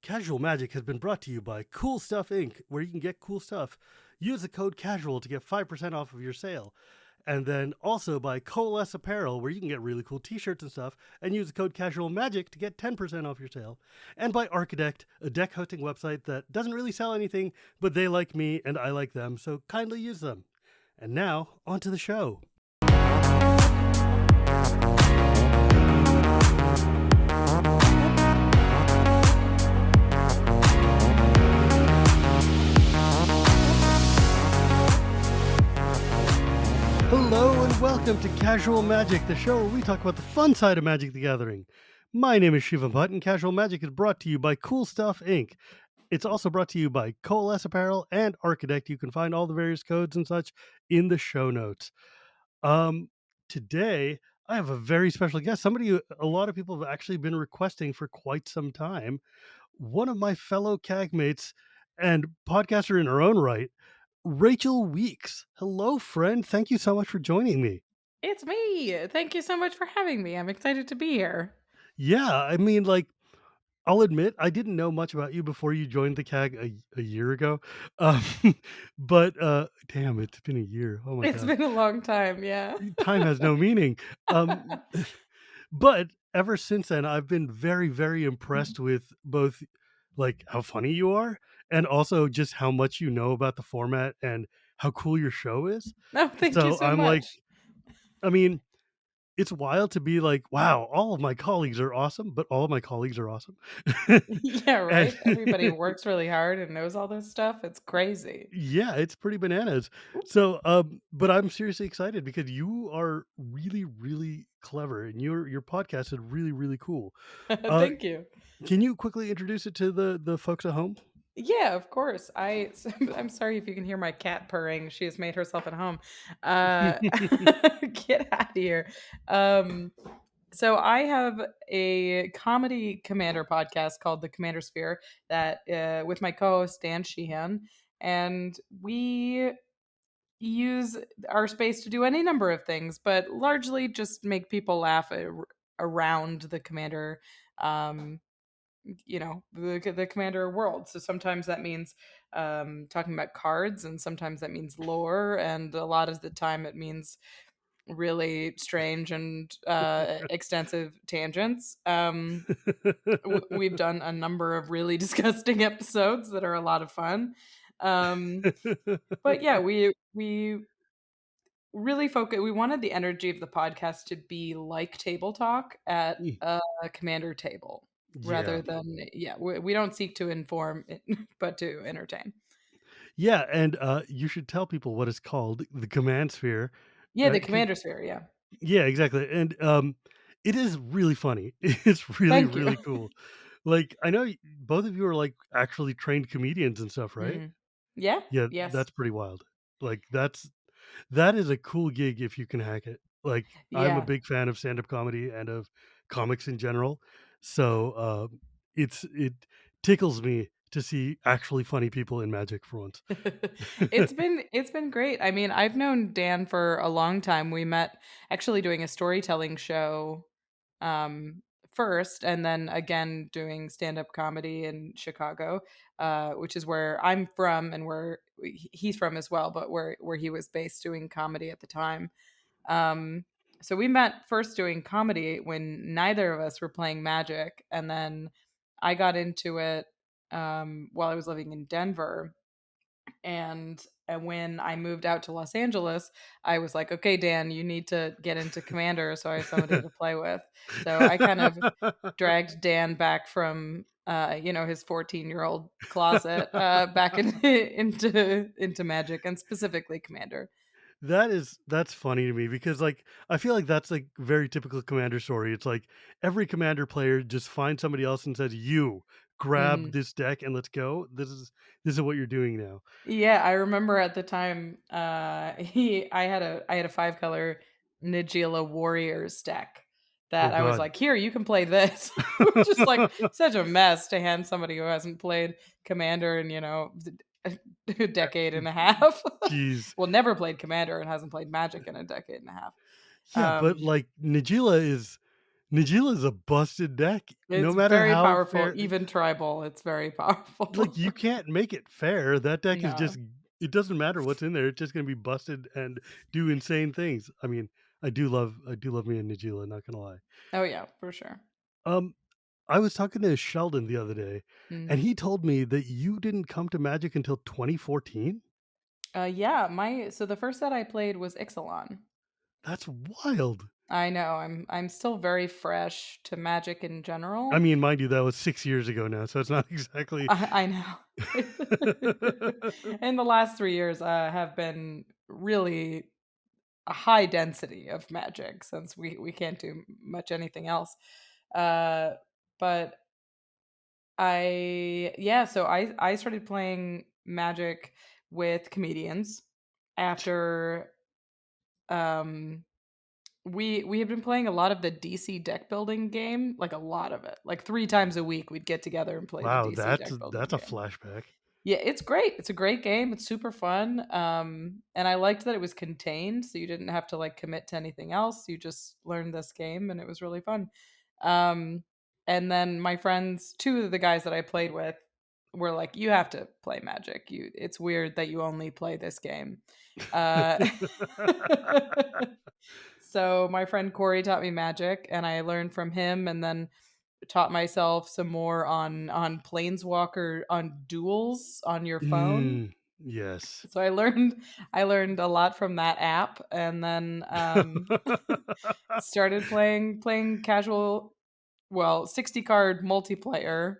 Casual Magic has been brought to you by Cool Stuff Inc., where you can get cool stuff. Use the code CASUAL to get 5% off of your sale. And then also by Coalesce Apparel, where you can get really cool t-shirts and stuff, and use the code Casual Magic to get 10% off your sale. And by Architect, a deck hosting website that doesn't really sell anything, but they like me and I like them, so kindly use them. And now, on to the show. Hello and welcome to Casual Magic, the show where we talk about the fun side of Magic the Gathering. My name is Shivam, Bhatt, and Casual Magic is brought to you by Cool Stuff Inc. It's also brought to you by Coalesce Apparel and Architect. You can find all the various codes and such in the show notes. Today, I have a very special guest, somebody a lot of people have actually been requesting for quite some time. One of my fellow CAG-mates and podcaster in her own right, Rachel Weeks. Hello, friend. Thank you so much for joining me. It's me. Thank you so much for having me. I'm excited to be here. Yeah, I mean, I'll admit I didn't know much about you before you joined the CAG a year ago. Um, but damn, it's been a year. Oh my It's God. been a long time, yeah. Time has no meaning. Um, but ever since then, I've been very, very impressed with both like how funny you are and also just how much you know about the format and how cool your show is. No, thank you So so I'm like, much. I mean, it's wild to be like, wow, all of my colleagues are awesome, but all of my colleagues are awesome. Yeah, And right? Everybody works really hard and knows all this stuff. It's crazy. yeah, it's pretty bananas. Ooh. So, but I'm seriously excited because you are really, really clever, and your podcast is really, really cool. Uh, Thank you. can you quickly introduce it to the folks at home? Yeah, of course. I'm sorry if you can hear my cat purring. She has made herself at home. Get out of here. Um, So I have a comedy commander podcast called The Commander Sphere that with my co-host Dan Sheehan, and we use our space to do any number of things, but largely just make people laugh around the commander, um, the commander world. So sometimes that means talking about cards, and sometimes that means lore, and a lot of the time it means really strange and extensive tangents. We've done a number of really disgusting episodes that are a lot of fun. Um, but yeah, we really focus. We wanted the energy of the podcast to be like table talk at a commander table, Yeah. rather than we don't seek to inform, but to entertain. Yeah, and you should tell people what it's called, the command sphere. Yeah, the 'Cause commander sphere. Yeah, yeah, exactly, and, it is really funny. It's really, thank you. really cool. Like, I know both of you are, like, actually trained comedians and stuff, right? Mhm. Yeah. Yeah, Yes. that's pretty wild. Like, that is a cool gig if you can hack it. Like, I'm a Yeah. big fan of stand-up comedy and of comics in general, so, it tickles me to see actually funny people in magic for once. It's been great. I mean, I've known Dan for a long time. We met actually doing a storytelling show um first, and then again doing stand-up comedy in Chicago, which is where I'm from and where he's from as well, but where he was based doing comedy at the time. Um so we met first doing comedy when neither of us were playing Magic, and then I got into it while I was living in Denver, and when I moved out to Los Angeles, I was like, "Okay, Dan, you need to get into Commander," so I have somebody to play with. So I kind of dragged Dan back from his 14-year-old closet back into Magic, and specifically Commander. That's funny to me because, like, I feel like that's, like, very typical commander story. It's like every commander player just finds somebody else and says, "You, grab Mhm. this deck and let's go. This is what you're doing now." Yeah, I remember at the time, he I had a 5 color Nagila Warriors deck Oh that I was god. like, "Here, you can play this." Which is, like, such a mess to hand somebody who hasn't played Commander in, a decade and a half. Jeez. Well, never played Commander and hasn't played Magic in a decade and a half. Yeah, but, Um like, Najila is Najila is a busted deck. No It's matter very how powerful, fair, even tribal, it's very powerful. like you can't make it fair. That deck is No. just it doesn't matter what's in there. It's just gonna be busted and do insane things. I mean, I do love me a Najila, not gonna lie. Oh, yeah, for sure. Um, I was talking to Sheldon the other day, and Mm. he told me that you didn't come to Magic until 2014. Yeah, so the first set I played was Ixalan. That's wild. I know, I'm still very fresh to Magic in I general. mean, mind you, that was 6 years ago now, so it's not exactly. I know. And the last 3 years, have been really a high density of Magic since we can't do much anything else. Uh, but so I started playing Magic with comedians after um we had been playing a lot of the DC deck building game, like a lot of it. Like 3 times a week we'd get together and play the Wow, DC that's deck building that's a game. flashback. Yeah, it's great. It's a great game. It's super fun. And I liked that it was contained, so you didn't have to like commit to anything else. You just learned this game and it was really fun. Um and then my friends, two of the guys that I played with were like, you have to play Magic. It's weird that you only play this game. Uh so my friend Corey taught me Magic and I learned from him and then taught myself some more on Planeswalker on duels on your phone. Yes. So I learned a lot from that app and then started playing casual, well, 60 card multiplayer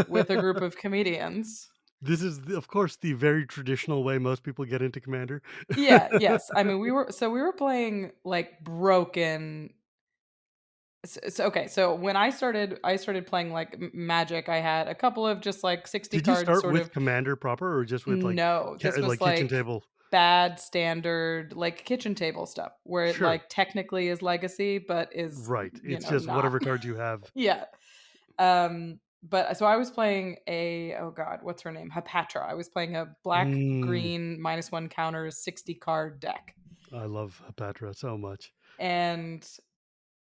with a group of comedians. This is, of course, the very traditional way most people get into Commander. Yeah, yes. I mean, we were playing like broken. Okay, so when I started playing like Magic. I had a couple of just like 60 Did you card start sort with of. Commander proper, or just with No, this was like kitchen like table? bad standard, like kitchen table stuff where it Sure. like technically is legacy, but is, Right. It's just not. whatever cards you have. Yeah. But so I was playing oh God, what's her name? Hapatra. I was playing a black Mm, green -1 counter 60 card deck. I love Patra so much. And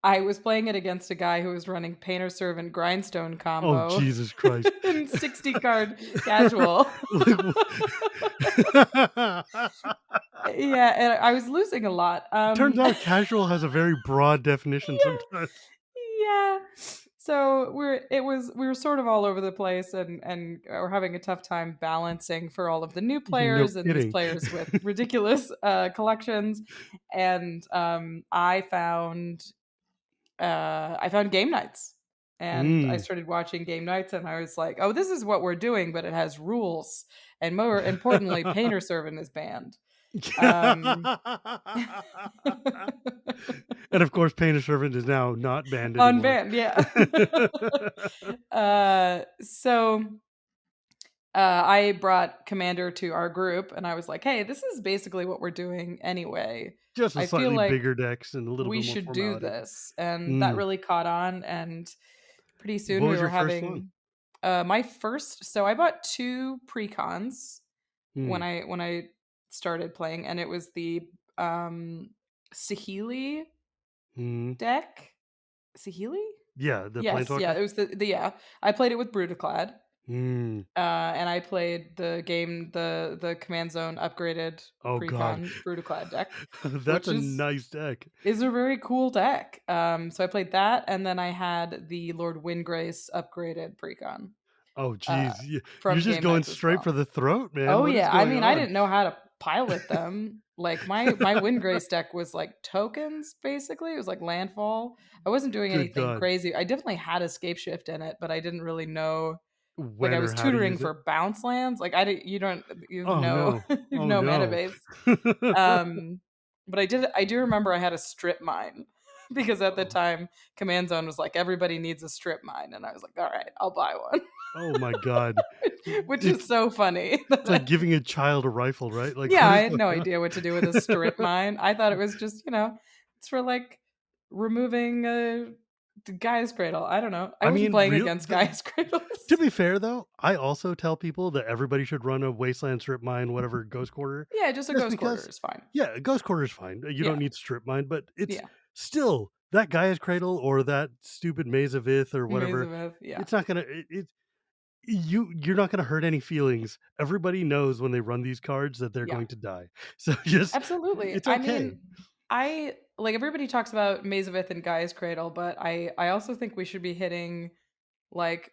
I was playing it against a guy who was running Painter Servant Grindstone Oh, combo Jesus Christ. in 60 card casual. Like, Yeah, and I was losing a lot. turns out casual has a very broad definition sometimes. yeah. So we were sort of all over the place and we're having a tough time balancing for all of the new No players and these kidding. players with ridiculous collections. And I found game nights. And I Mm. started watching game nights and I was like, "Oh, this is what we're doing, but it has rules." And more importantly, Painter Servant is banned. Um And of course, Painter Servant is now not banned anymore. Unbanned, yeah. So I brought Commander to our group and I was like, "Hey, this is basically what we're doing anyway. Just with I feel slightly like bigger decks and a little we bit more should do formality. this." And that Mm. really caught on and pretty soon What we was were your first one? having my first, so I bought two precons when Mm. I started playing and it was the Sahili Mm. deck. Sahili? Yeah, the Yes, yeah, Planeswalker? it was yeah. I played it with Brutaclad. Mm. And I played the Command Zone upgraded Oh god. precon Brutaclad deck, That's which a is nice deck. is a very cool deck. So I played that, and then I had the Lord Windgrace upgraded precon Oh uh, geez. You're from just game going nights as straight well. for the throat, man. Oh What is yeah, I going mean I on? didn't know how to pilot them. Like my Windgrace deck was like tokens basically. It was like landfall. I wasn't doing Good anything god. crazy. I definitely had escape shift in it, but I didn't really know. Like I When or was how to tutoring use it? for bounce lands. Like I did, you don't, you've Oh no, no. you've Oh no mana no. base. But I do remember I had a strip mine because at the Oh, time Command Zone was like everybody needs a strip mine, and I was like, all right, I'll buy one, oh my god. which is It's so funny. it's like giving a child a rifle, right? Like Yeah, what I is had going no on? idea what to do with a strip mine. I thought it was just, it's for like removing the Guy's Cradle. I don't know. I I wasn't mean, playing real against Guy's Cradles. to be fair though, I also tell people that everybody should run a wasteland strip mine, whatever ghost quarter, Yeah, just a just ghost quarter because is fine. yeah, a ghost quarter is fine. You don't Yeah, need strip mine, but it's yeah. still that Gaia's Cradle or that stupid Maze of Ith or Maze whatever, of Ith, yeah. it's not gonna you're not gonna hurt any feelings. Everybody knows when they run these cards that they're Yeah. going to die. So just Absolutely. it's I okay. mean, I like everybody talks about Maze of Ith and Gaia's Cradle, but I also think we should be hitting like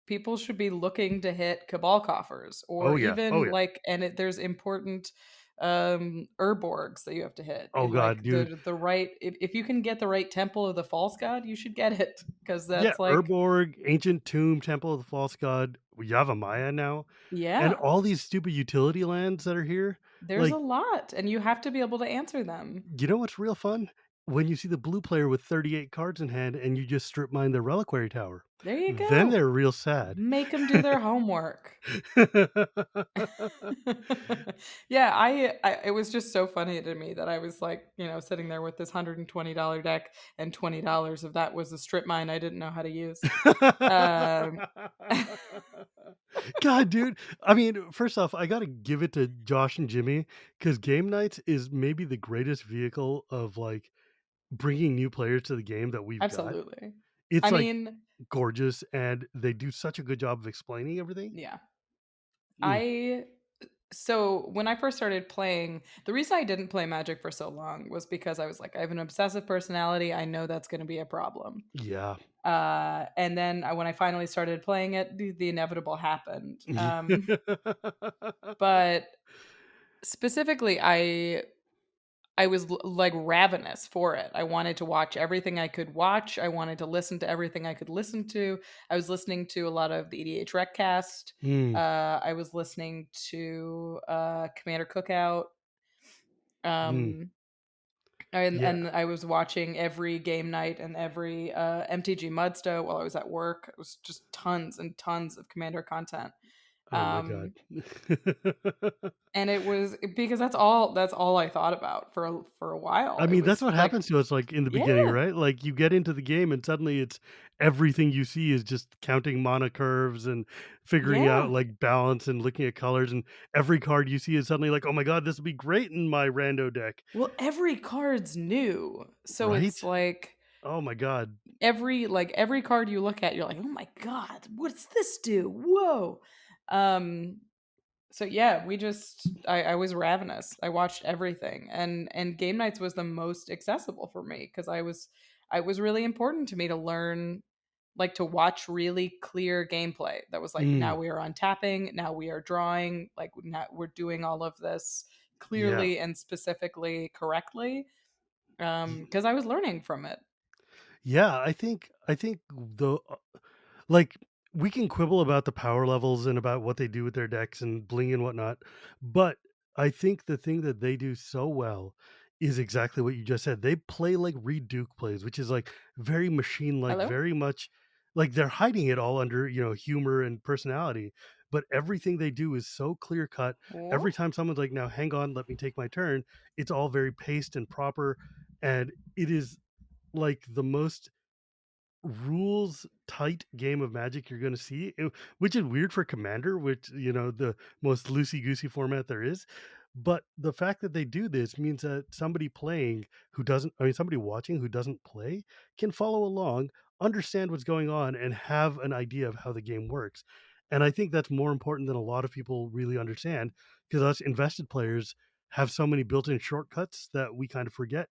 people should be looking to hit Cabal coffers Oh, or yeah. Oh, even yeah. like there's important Urborgs that you have to hit Oh in god, like dude. the right if you can get the right Temple of the False God, you should get it because Yeah, that's like Urborg, Ancient Tomb, Temple of the False God, Yavimaya now, and yeah, all these stupid utility lands that are here. there's a Like, lot and you have to be able to answer them. you know what's real fun? When you see the blue player with 38 cards in hand and you just strip mine their reliquary tower. There you Then go. they're real sad. Make them do their homework. Yeah, I it was just so funny to me that I was like, sitting there with this $120 deck and $20 of that was a strip mine I didn't know how to use. Um, God, dude. I mean, first off, I gotta give it to Josh and Jimmy because game nights is maybe the greatest vehicle of like bringing new players to the game that we've got. Absolutely. It's I like mean, gorgeous, and they do such a good job of explaining everything. yeah. Mm, I so when I first started playing, the reason I didn't play Magic for so long was because I was like, I have an obsessive personality. I know that's going to be a problem. yeah. And then when I finally started playing it, the inevitable happened. But specifically, I was like ravenous for it. I wanted to watch everything I could watch. I wanted to listen to everything I could listen to. I was listening to a lot of the EDH Recast. Mm, I was listening to Commander Cookout. mm, Um, and yeah. and I was watching every game night and every MTG Mudsto while I was at work. It was just tons and tons of Commander content. Oh my god. Um, and it was because that's all I thought about for a while. I It mean, that's was what like, happens to us, like, in the beginning, yeah, right? Like, you get into the game and suddenly it's everything you see is just counting mana curves and figuring out, yeah. like, balance and looking at colors, and every card you see is suddenly like, "Oh my god, this will be great in my rando deck." Well, every card's new, so Right? it's like Oh my god. every card you look at, you're like, oh my god, what's this do? Whoa. Um, So yeah, I was ravenous. I watched everything, and game nights was the most accessible for me because I was really important to me to learn, like, to watch really clear gameplay that was like, now Mm, we are on tapping, now we are drawing, like now we're doing all of this yeah. clearly and specifically correctly, because I was learning from it. Yeah, I think the like we can quibble about the power levels and about what they do with their decks and bling and whatnot, but I think the thing that they do so well is exactly what you just said. They play like Reed Duke plays, which is like very machine like, Hello. very much like they're hiding it all under, humor and personality. But everything they do is so clear cut. Every Oh. time someone's like, now hang on, let me take my turn, it's all very paced and proper. And it is like the most rules tight game of Magic you're going to see, which is weird for Commander, which, the most loosey goosey format there is. But the fact that they do this means that somebody playing who doesn't, I mean, somebody watching who doesn't play can follow along, understand what's going on, and have an idea of how the game works. And I think that's more important than a lot of people really understand because us invested players have so many built in shortcuts that we kind of forget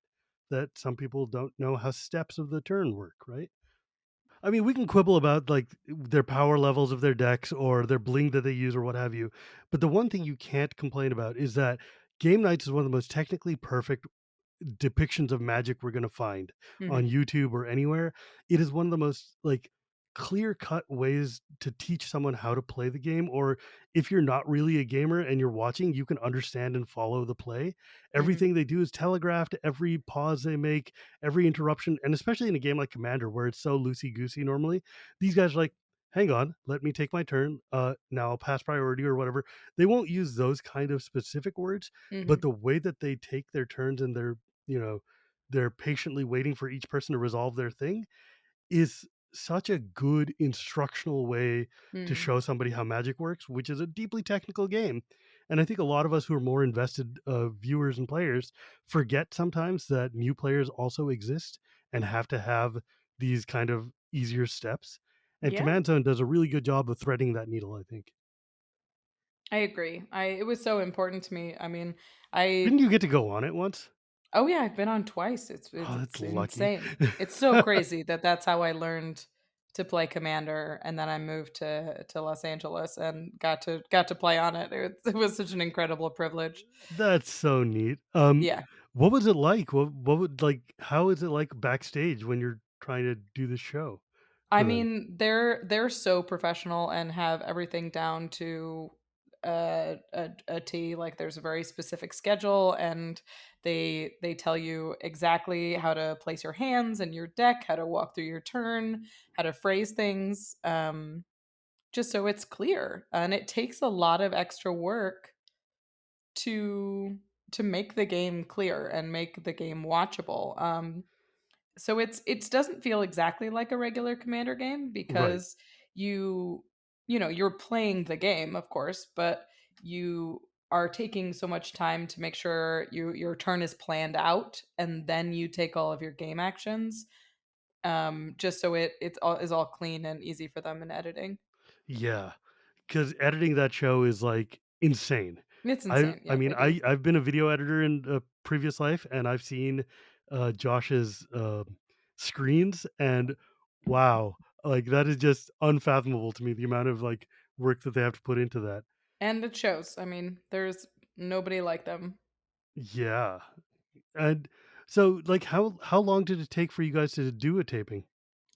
that some people don't know how steps of the turn work, right? I mean, we can quibble about like their power levels of their decks or their bling that they use or what have you. But the one thing you can't complain about is that Game Nights is one of the most technically perfect depictions of magic we're going to find on Hmm. YouTube or anywhere. It is one of the most like clear cut ways to teach someone how to play the game, or if you're not really a gamer and you're watching, you can understand and follow the play. Hmm. Everything they do is telegraphed, every pause they make, every interruption, and especially in a game like Commander where it's so loosey goosey normally, these guys are like, hang on, let me take my turn, now I'll pass priority or whatever. They won't use those kind of specific words, but Hmm. the way that they take their turns and you know, they're patiently waiting for each person to resolve their thing is such a good instructional way to Hmm. show somebody how magic works, which is a deeply technical game. And I think a lot of us who are more invested viewers and players forget sometimes that new players also exist and have to have these kind of easier steps. And Yeah, Command Zone does a really good job of threading that needle, I think. I agree. I It was so important to me. I mean, I Didn't you get to go on it once? oh yeah, I've been on twice. Oh, that's It's lucky. insane. It's so crazy that that's how I learned to play Commander, and then I moved to Los Angeles and got to play on it. It was such an incredible privilege. That's so neat. Yeah. What was it like? What would like how is it like backstage when you're trying to do the show I for them? mean, they're so professional and have everything down to a T. Like there's a very specific schedule, and they tell you exactly how to place your hands and your deck, how to walk through your turn, how to phrase things, just so it's clear. And it takes a lot of extra work to to make the game clear and make the game watchable. So it doesn't feel exactly like a regular commander game Right. because you you're playing the game, of course, but you are taking so much time to make sure your turn is planned out, and then you take all of your game actions, just so is all clean and easy for them in editing. Yeah. Because editing that show is like insane. It's I insane. I Yeah, mean they do. I've been a video editor in a previous life, and I've seen Josh's screens, and wow, like that is just unfathomable to me. The amount of like work that they have to put into that. And it shows. I mean, there's nobody like them. Yeah. And so, like, how long did it take for you guys to do a taping?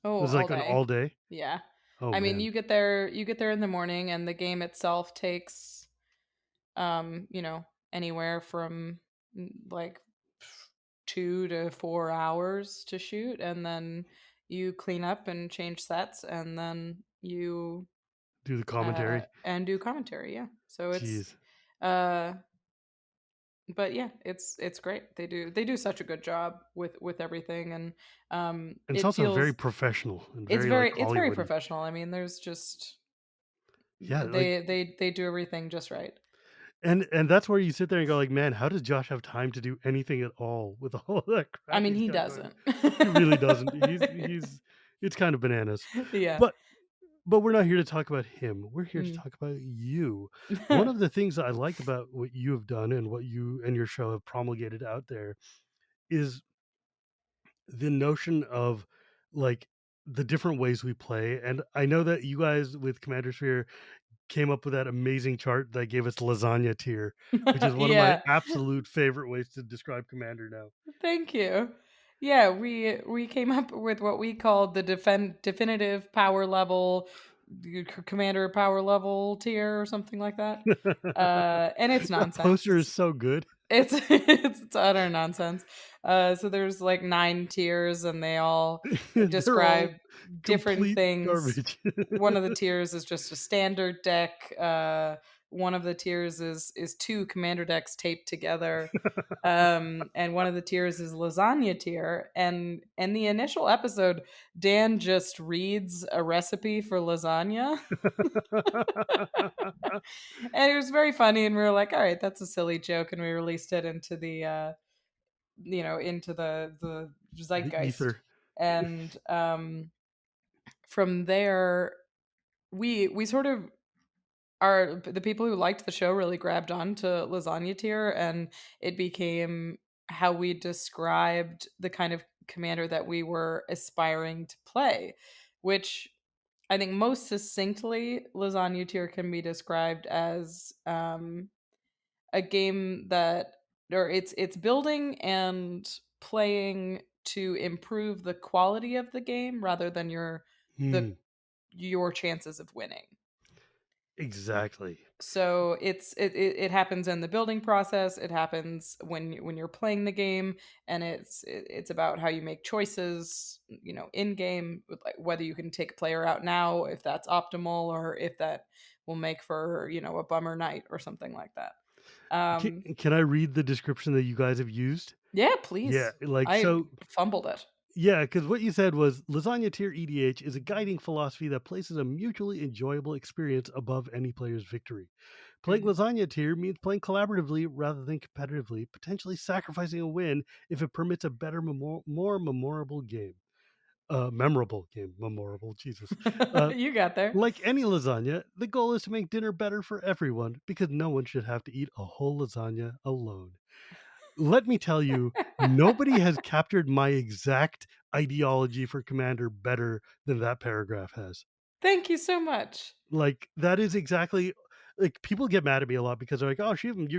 Oh, Was it all like an day. all day? Yeah. Oh I mean, man, you get there in the morning, and the game itself takes anywhere from like 2 to 4 hours to shoot, and then you clean up and change sets, and then you do the commentary. and do commentary. Yeah. So Jeez, uh but yeah, it's great. They do such a good job with everything, and and it's it also very feels professional and very like it's very Hollywoody. professional. I mean, there's just Yeah, like, they do everything just right. and that's where you sit there and go like, man, how does Josh have time to do anything at all with all that I crap mean, he's he got going on? doesn't. He really doesn't. He's it's kind of bananas. Yeah. But we're not here to talk about him. We're here to Mm. talk about you. One of the things that I like about what you have done and what you and your show have promulgated out there is the notion of like the different ways we play. And I know that you guys with Commander Sphere came up with that amazing chart that gave us lasagna tier, which is one of my Yeah. absolute favorite ways to describe Commander now. Thank you. Yeah, we came up with what we called the definitive power level, commander power level tier or something like that. And it's That nonsense. poster is so good. It's utter nonsense. So there's like 9 tiers, and they all They're all describe different complete things. garbage. One of the tiers is just a standard deck. One of the tiers is two commander decks taped together. And one of the tiers is lasagna tier. And the initial episode, Dan just reads a recipe for lasagna, and it was very funny. And we were like, all right, that's a silly joke, and we released it into the into the The zeitgeist. ether. And from there, we sort of are the people who liked the show really grabbed on to lasagna tier, and it became how we described the kind of commander that we were aspiring to play, which I think most succinctly lasagna tier can be described as a game that or it's building and playing to improve the quality of the game rather than the Hmm, your chances of winning. exactly. So it happens in the building process. It happens when you're playing the game, and it's about how you make choices, in game, with like whether you can take a player out now if that's optimal, or if that will make for a bummer night or something like that. Can, Um, can I read the description that you guys have used? yeah, Yeah, please. like I so fumbled it. Yeah, because what you said was lasagna tier EDH is a guiding philosophy that places a mutually enjoyable experience above any player's victory. Playing Mhm. lasagna tier means playing collaboratively rather than competitively, potentially sacrificing a win if it permits a better, more memorable game. Memorable game, memorable, Jesus. Uh, You got there. like any lasagna, the goal is to make dinner better for everyone because no one should have to eat a whole lasagna alone. Let me tell you, nobody has captured my exact ideology for Commander better than that paragraph has. Thank you so much. Like, that is exactly like, people get mad at me a lot because they're like, "Oh, Shivam,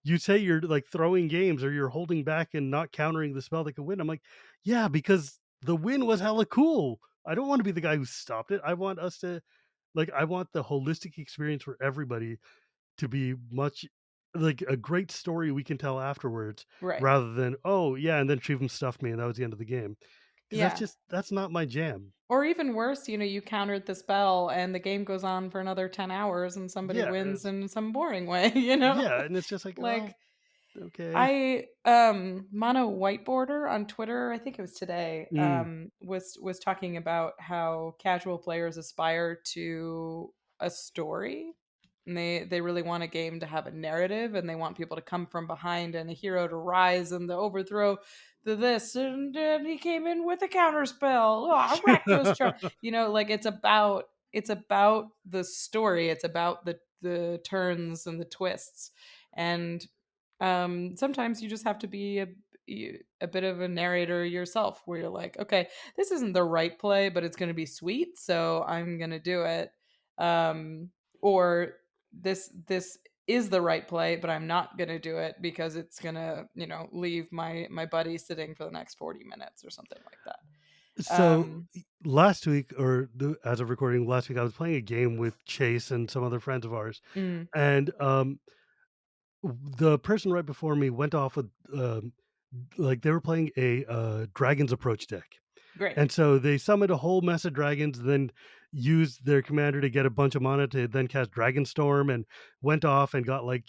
you say you're, like, throwing games or you're holding back and not countering the spell that could win." I'm like, "Yeah, because the win was hella cool. I don't wanna be the guy who stopped it. I want us to like, I want the holistic experience for everybody to be much like, a great story we can tell afterwards Right. rather than, 'Oh, yeah, and then Shivam stuffed me, and that was the end of the game.' Because Yeah. that's not my jam." Or even worse, you countered the spell and the game goes on for another 10 hours and somebody Yeah, wins it's in some boring way, yeah, and it's just like, "Oh, Like okay." I Mono Whiteboarder on Twitter, I think it was today, Mm. was talking about how casual players aspire to a story. And they really want a game to have a narrative and they want people to come from behind and a hero to rise and to overthrow the this and he came in with a counter spell. Oh, Rakdos char. Like it's about the story. It's about the turns and the twists. And sometimes you just have to be a bit of a narrator yourself where you're like, okay, this isn't the right play, but it's going to be sweet, so I'm going to do it. Or this is the right play, but I'm not going to do it because it's going to, leave my buddy sitting for the next 40 minutes or something like that. So, Um last week or as of recording last week, I was playing a game with Chase and some other friends of ours, mm, and, the person right before me went off with, like, they were playing a, Dragon's Approach deck. great. And so they summoned a whole mess of dragons, then used their commander to get a bunch of mana to then cast Dragonstorm and went off and got like,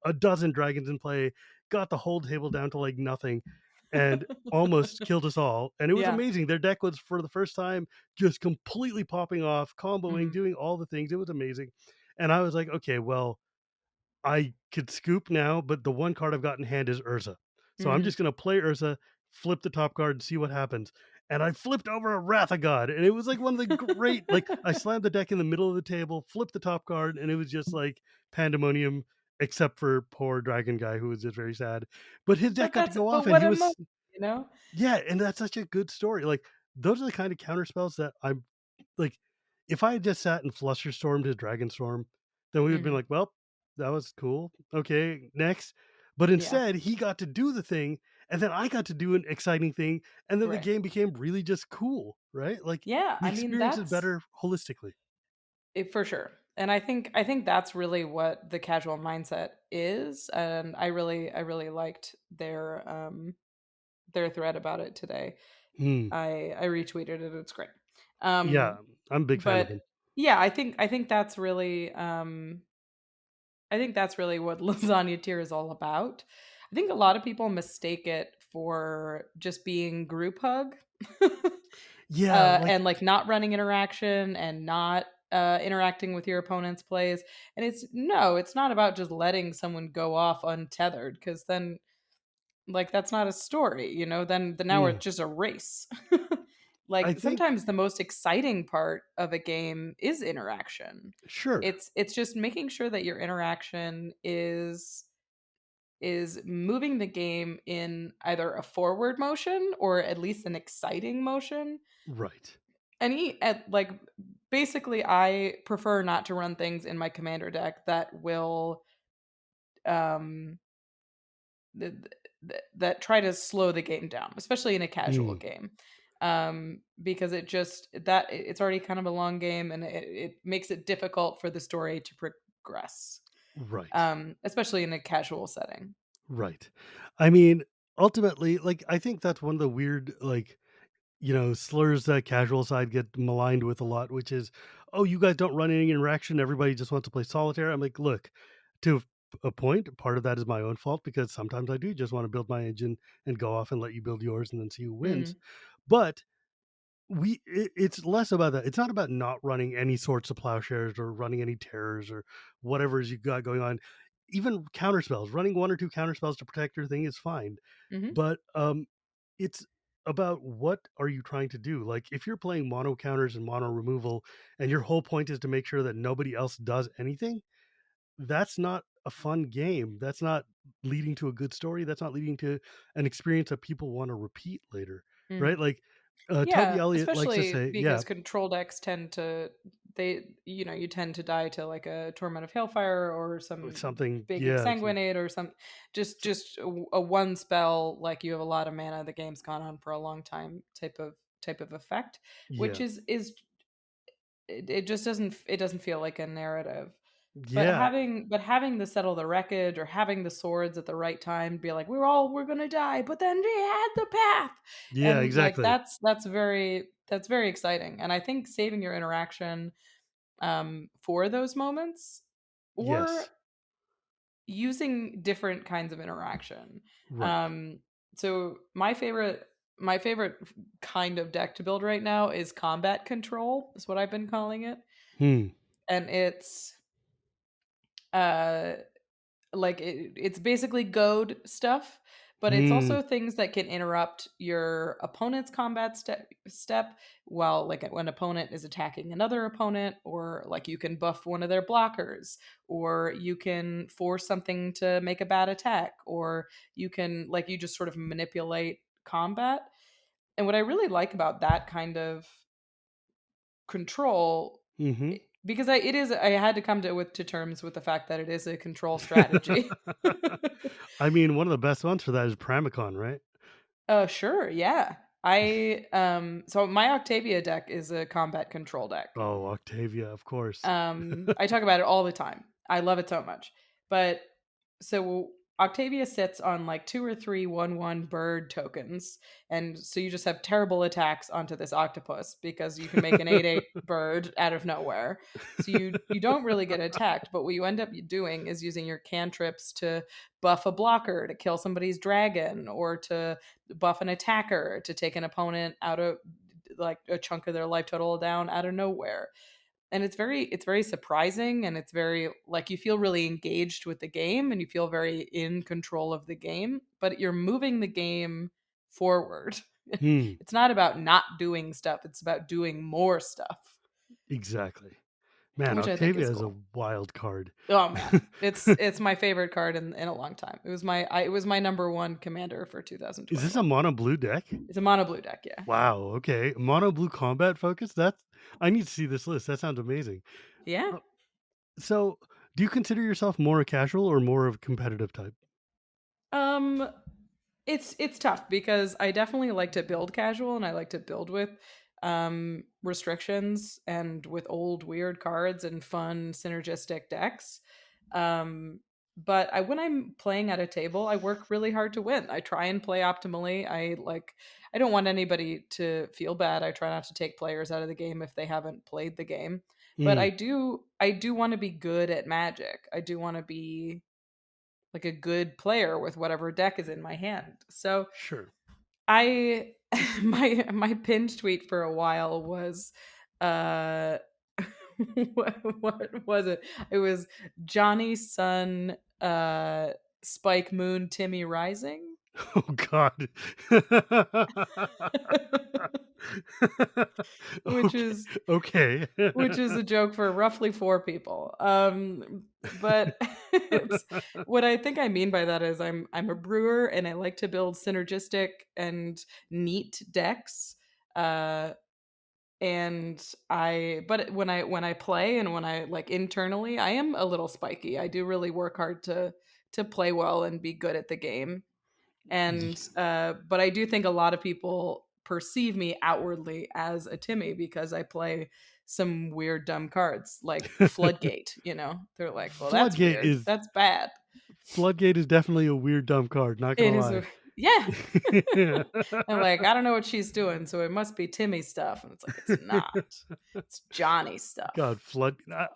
a dozen dragons in play, got the whole table down to like nothing and almost killed us all. And it was Yeah. amazing. Their deck was for the first time just completely popping off, comboing, Mhm. doing all the things. It was amazing. And I was like, okay, well, I could scoop now, but the one card I've got in hand is Urza. So I'm Mhm. just gonna play Urza, flip the top card, and see what happens. And I flipped over a Wrath of God, and it was like one of the great like I slammed the deck in the middle of the table, flipped the top card, and it was just like pandemonium, except for poor dragon guy who was just very sad. But his deck got to go But off, and what he a was moment, you know? yeah, and that's such a good story. Like those are the kind of counter spells that I'm like, if I had just sat and Flusterstormed his Dragonstorm, then we would have been Mhm. like, "Well, that was cool. Okay, next." But Yeah. instead, he got to do the thing, and then I got to do an exciting thing, and then the Right. game became really just cool, right? Like Yeah, the I mean, experience is that's better holistically. for sure. And I think that's really what the casual mindset is, and I really liked their thread about it today. Hmm. I retweeted it. It's great. Yeah, Um I'm a big fan of but him. yeah, I think that's really I think that's really what lasagna tier is all about. I think a lot of people mistake it for just being group hug. Yeah, like And like not running interaction and not interacting with your opponent's plays. And it's not about just letting someone go off untethered because then like that's not a story, then now mm, it's just a race. I Like think sometimes the most exciting part of a game is interaction. sure, It's just making sure that your interaction is moving the game in either a forward motion or at least an exciting motion. right. Like basically I prefer not to run things in my commander deck that will um th- that try to slow the game down, especially in a casual Mm, game. Because it's already kind of a long game and it makes it difficult for the story to progress. right. Especially in a casual setting. Right. I mean, ultimately, like I think that's one of the weird like slurs that casual side get maligned with a lot, which is, "Oh, you guys don't run any interaction. Everybody just wants to play solitaire." I'm like, look, to a point, part of that is my own fault because sometimes I do just want to build my engine and go off and let you build yours and then see who wins. Mm. But it's less about that. It's not about not running any sorts of plowshares or running any terrors or whatever's you got going on. Even counter spells, running one or two counter spells to protect your thing is fine. Hmm. But it's about what are you trying to do? Like if you're playing mono counters and mono removal and your whole point is to make sure that nobody else does anything, that's not a fun game. That's not leading to a good story. That's not leading to an experience that people want to repeat later, right? Like Toby Yeah, Elliott likes to especially say, yeah, because control decks tend to you tend to die to like a Torment of Hailfire or some something, big yeah, exsanguinate or some just a one spell, like you have a lot of mana, the game's gone on for a long time type of effect, which yeah, it just doesn't feel like a narrative. But yeah, having the settle the wreckage or having the swords at the right time, be like, we're gonna die, but then they had the path. yeah, And like exactly. that's very exciting. And I think saving your interaction for those moments, or Yes, using different kinds of interaction. right. Um so my favorite kind of deck to build right now is combat control, is what I've been calling it. Hmm. And it's uh like it's basically goad stuff, but it's Hmm. also things that can interrupt your opponent's combat step while, like, when opponent is attacking another opponent, or like you can buff one of their blockers, or you can force something to make a bad attack, or you just sort of manipulate combat. And what I really like about that kind of control, Mm-hmm. because I had to come to terms with the fact that it is a control strategy. I mean, one of the best ones for that is Pramicon, right? Sure, yeah. So my Octavia deck is a combat control deck. Oh, Octavia, of course. I talk about it all the time. I love it so much. But so Octavia sits on like 2 or 3 1/1 bird tokens, and so you just have terrible attacks onto this octopus because you can make an 8/8 bird out of nowhere. So you don't really get attacked, but what you end up doing is using your cantrips to buff a blocker to kill somebody's dragon, or to buff an attacker to take an opponent out of, like, a chunk of their life total down out of nowhere. And it's very surprising, and it's very, like, you feel really engaged with the game and you feel very in control of the game, but you're moving the game forward. Hmm. It's not about not doing stuff, it's about doing more stuff, Exactly. Man, which I think Octavia is is a cool. wild card. Oh man, it's my favorite card in a long time. It was my number one commander for Is this a 2021. mono blue deck? It's a mono blue deck, yeah. Wow, okay. Mono blue combat focus? That's I need to see this list. That sounds amazing. Yeah. Uh, so, do you consider yourself more a casual or more of a competitive type? Um it's tough because I definitely like to build casual, and I like to build with restrictions and with old weird cards and fun synergistic decks. Um when I'm playing at a table, I work really hard to win. I try and play optimally. I don't want anybody to feel bad. I try not to take players out of the game if they haven't played the game. But Mm, I do want to be good at Magic. I do want to be like a good player with whatever deck is in my hand. So sure. I my pinned tweet for a while was uh what was it? It was Johnny Sun, Spike Moon, Timmy Rising. Oh god. which Okay. is Okay. which is a joke for roughly 4 people. But it's what I think I mean by that is I'm a brewer and I like to build synergistic and neat decks. Uh, and but when I play and when I, like, internally, I am a little spiky. I do really work hard to play well and be good at the game. Ye And but I do think a lot of people perceive me outwardly as a Timmy because I play some weird dumb cards like Floodgate. They're like, well, that's Floodgate weird, is that's bad. Floodgate is definitely a weird dumb card, not gonna It is lie. yeah. And, like, I don't know what she's doing, so it must be Timmy stuff, and it's like, it's not. It's Johnny stuff. God,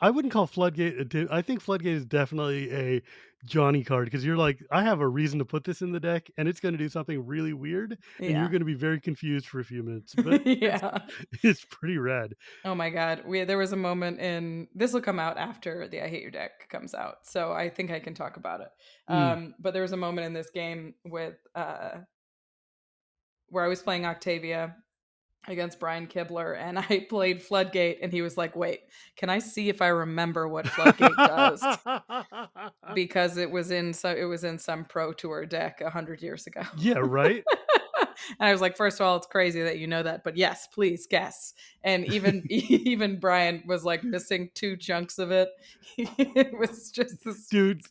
I wouldn't call Floodgate I think Floodgate is definitely a Johnny card because you're like, I have a reason to put this in the deck, and it's going to do something really weird, and you're Yeah. going to be very confused for a few minutes. But it's Yeah. it's pretty rad. Oh my god. There was a moment in this will come out after the I Hate Your Deck comes out. So I think I can talk about it. Mm. But there was a moment in this game with where I was playing Octavia against Brian Kibler and I played Floodgate and he was like, "Wait, can I see if I remember what Floodgate does?" Because it was in some pro tour deck 100 years ago. Yeah, right. And I was like, first of all, it's crazy that you know that, but yes, please guess. And even even Brian was like missing two chunks of it. It was just this. Dude,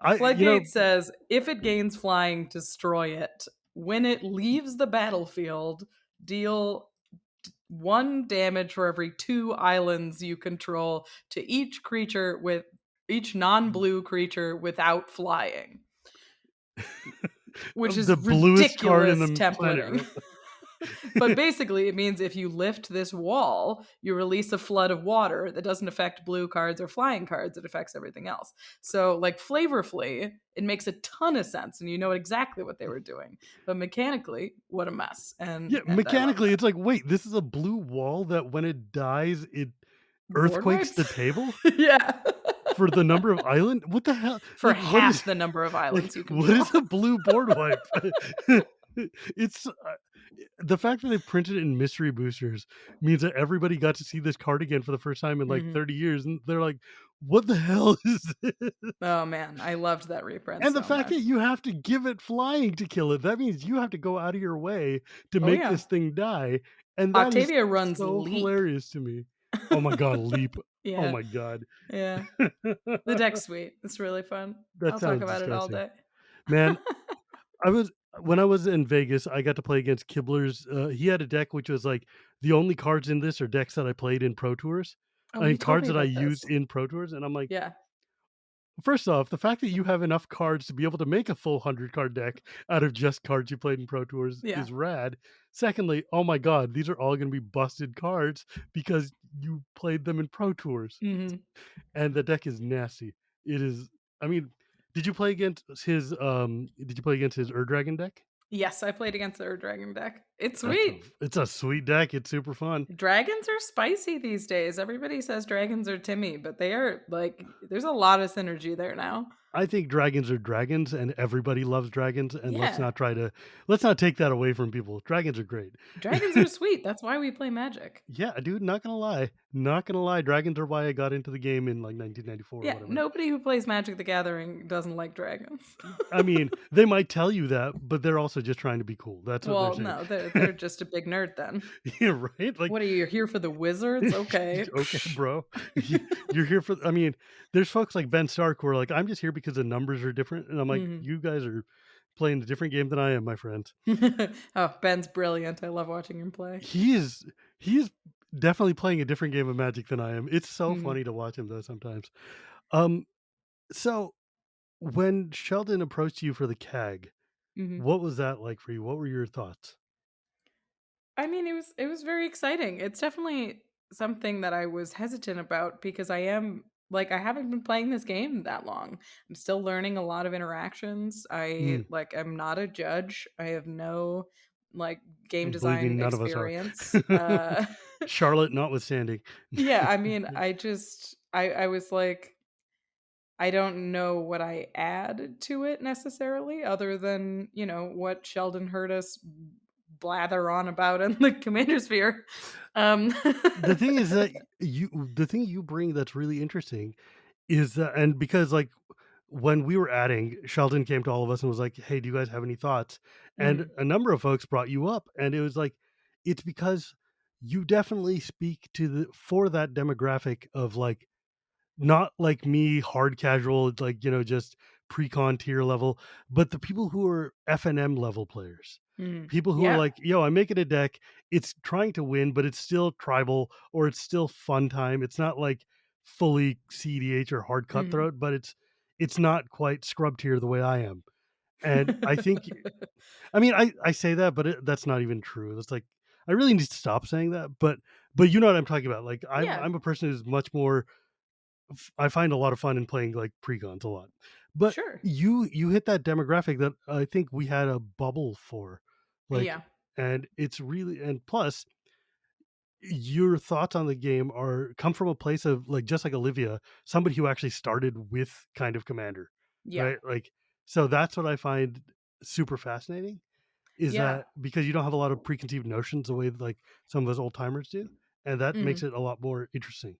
I you know Floodgate says if it gains flying, destroy it. When it leaves the battlefield, deal one damage for every two islands you control to each non-blue creature without flying, which is the bluest card in ridiculous the planet. templating. But basically, it means if you lift this wall, you release a flood of water that doesn't affect blue cards or flying cards. It affects everything else. So, like flavorfully, it makes a ton of sense, and you know exactly what they were doing. But mechanically, what a mess! Yeah, And I love mechanically, it's like, wait, this is a blue wall that when it dies, it that. Board earthquakes wipes. the table Yeah. for the number of island. What the hell? For Like, what is half the number of like islands you what control. is a blue board wipe? It's the fact that they printed it in mystery boosters means that everybody got to see this card again for the first time in like Mhm. 30 years, and they're like, "What the hell is this?" Oh man, I loved that reprint And the so fact much. that you have to give it flying to kill it, that means you have to go out of your way to Oh make yeah, this thing die, and that is Octavia runs so Leap. hilarious to me. Oh my god, Leap. Oh Yeah, my god. yeah. The deck's sweet. It's really fun. That I'll talk sounds about it all disgusting. day. Man, I was when I was in Vegas, I got to play against Kibler's, he had a deck which was like, the only cards in this are decks that I played in Pro Tours. Oh, I you mean, told cards me that I about used this. in Pro Tours, and I'm like, Yeah. first off, the fact that you have enough cards to be able to make a full 100 card deck out of just cards you played in Pro Tours Yeah. is rad. Secondly, oh my god, these are all going to be busted cards because you played them in Pro Tours, Mhm. and the deck is nasty. It is. I mean, did you play against his Ur Dragon deck? Yes, I played against the Ur Dragon deck. It's That's sweet. it's a sweet deck. It's super fun. Dragons are spicy these days. Everybody says dragons are Timmy, but they are like there's a lot of synergy there now. I think dragons are dragons, and everybody loves dragons. And Yeah. let's not take that away from people. Dragons are great. Dragons are sweet. That's why we play Magic. Yeah, dude, not gonna lie. Dragons are why I got into the game in like 1994 or Yeah, whatever. nobody who plays Magic the Gathering doesn't like dragons. I mean, they might tell you that, but they're also just trying to be cool. That's what they're Well, saying. no, they're just a big nerd then. Yeah, right. Like, What are you here for the wizards? Okay. okay, bro, you're here for. I mean, there's folks like Ben Stark who are like, I'm just here because the numbers are different, and I'm like, Mhm. you guys are playing a different game than I am, my friend. Oh, Ben's brilliant. I love watching him play. He is definitely playing a different game of Magic than I am. It's so Mhm. funny to watch him though sometimes. Um, so when Sheldon approached you for the CAG, Mhm. what was that like for you? What were your thoughts? I mean, it was very exciting. It's definitely something that I was hesitant about because I am like I haven't been playing this game that long. I'm still learning a lot of interactions. Mm, I'm not a judge. I have no like game believe me, design none of us are. experience. Charlotte notwithstanding. Yeah, I mean, I was like I don't know what I add to it necessarily, other than, what Sheldon heard us blather on about in the Commander Sphere. Um, The thing is that the thing you bring that's really interesting is that, and because like when we were adding, Sheldon came to all of us and was like, "Hey, do you guys have any thoughts?" And Mhm, a number of folks brought you up, and it was like, it's because you definitely speak to the for that demographic of like, not like me, hard casual, like, just pre-con tier level, but the people who are FNM level players. mhm. People who are Yeah. like, yo, I'm making a deck, it's trying to win, but it's still tribal or it's still fun time. It's not like fully CDH or hard Mhm. cutthroat, but it's not quite scrub tier the way I am. And I think, I mean, I say that, but that's not even true. It's like I really need to stop saying that. But you know what I'm talking about. Like I'm Yeah. I'm a person who's much more I find a lot of fun in playing like precons a lot. But Sure. you hit that demographic that I think we had a bubble for, like, Yeah. and it's really, and plus your thoughts on the game are come from a place of, like, just like Olivia, somebody who actually started with kind of Commander, Yeah. right? Like, so that's what I find super fascinating, is Yeah. that because you don't have a lot of preconceived notions the way that, like, some of us old timers do, and that makes Mhm. it a lot more interesting.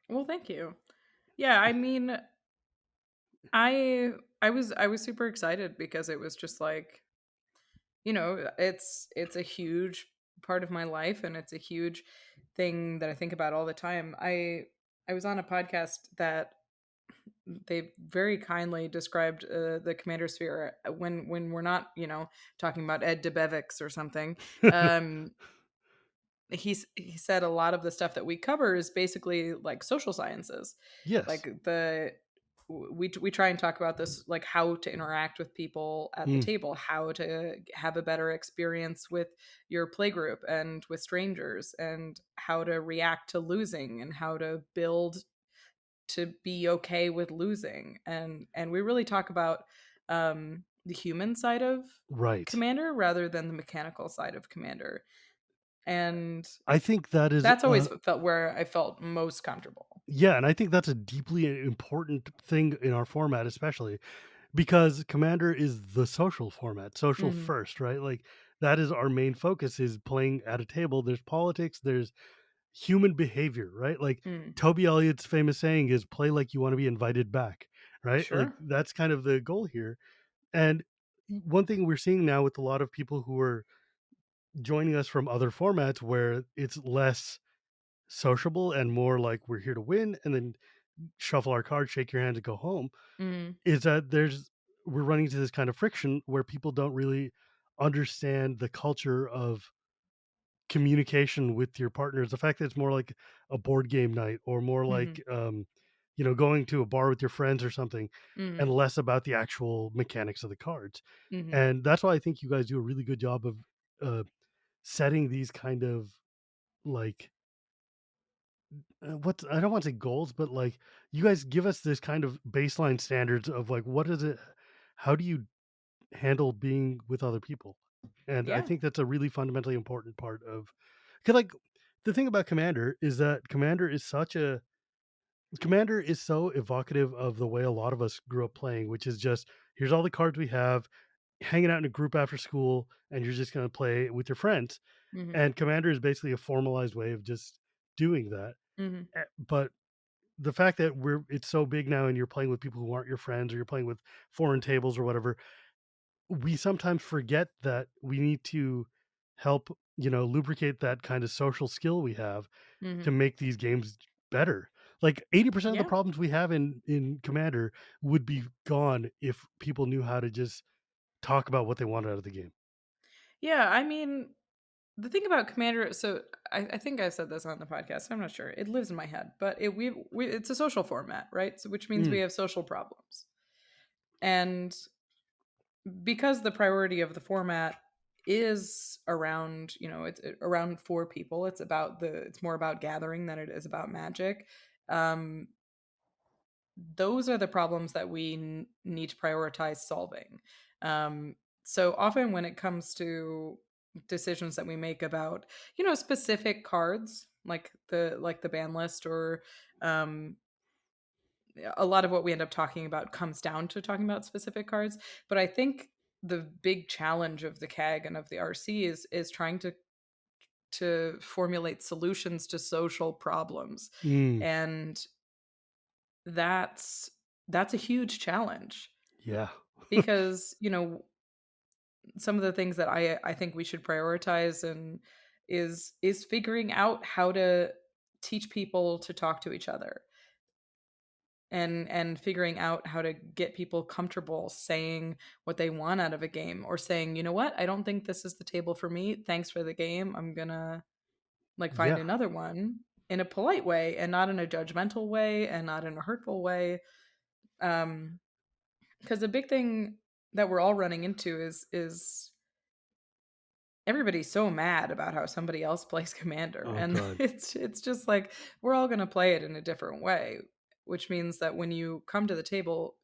Well, thank you. Yeah, I mean, I I was super excited because it was just like, it's a huge part of my life and it's a huge thing that I think about all the time. I was on a podcast that they very kindly described the commander sphere when we're not, talking about Ed DeBevics or something. Um he said a lot of the stuff that we cover is basically like social sciences, Yes. like we try and talk about this, like how to interact with people at the Mm, table, how to have a better experience with your playgroup and with strangers, and how to react to losing and how to build to be okay with losing. And we really talk about the human side of right. commander rather than the mechanical side of commander. And I think that is, that's always felt where I felt most comfortable. yeah, and I think that's a deeply important thing in our format, especially because Commander is the social format, social Mhm. first, right? Like, that is our main focus, is playing at a table. There's politics, there's human behavior, right? Like, Mm. Toby Elliott's famous saying is play like you want to be invited back, right? Like, Sure. that's kind of the goal here. And one thing we're seeing now with a lot of people who are joining us from other formats where it's less sociable and more like we're here to win and then shuffle our cards, shake your hand, and go home, Mm. is that we're running into this kind of friction where people don't really understand the culture of communication with your partners. The fact that it's more like a board game night, or more Mhm. like, going to a bar with your friends or something, and Mhm. less about the actual mechanics of the cards. Mhm. And that's why I think you guys do a really good job of uh, setting these kind of, like, what, I don't want to say goals, but like, you guys give us this kind of baseline standards of, like, what is it, how do you handle being with other people? And I Yeah. think that's a really fundamentally important part of, because, like, the thing about Commander is that Commander is so evocative of the way a lot of us grew up playing, which is just, here's all the cards we have, hanging out in a group after school, and you're just going to play with your friends. Mhm. And Commander is basically a formalized way of just doing that. Mhm. But the fact that it's so big now, and you're playing with people who aren't your friends, or you're playing with foreign tables or whatever, we sometimes forget that we need to help, lubricate that kind of social skill we have to Mhm. make these games better. Like, 80% of the Yeah. problems we have in Commander would be gone if people knew how to just talk about what they want out of the game. Yeah, I mean, the thing about commander, so I think I said this on the podcast, I'm not sure. It lives in my head, but it's a social format, right? So which means we Mm, have social problems. And because the priority of the format is around, it's around four people, it's more about gathering than it is about magic. um those are the problems that we need to prioritize solving. um so often when it comes to decisions that we make about, specific cards, like the ban list, or um a lot of what we end up talking about comes down to talking about specific cards. But I think the big challenge of the CAG and of the RC is trying to formulate solutions to social problems. mm, And that's that's a huge challenge yeah. because, some of the things that I think we should prioritize and is figuring out how to teach people to talk to each other, and figuring out how to get people comfortable saying what they want out of a game, or saying, you know what, I don't think this is the table for me, thanks for the game, I'm gonna like find Yeah. another one, in a polite way and not in a judgmental way and not in a hurtful way. um because the big thing that we're all running into is everybody's so mad about how somebody else plays commander, Oh and god. it's just like we're all going to play it in a different way, which means that when you come to the table,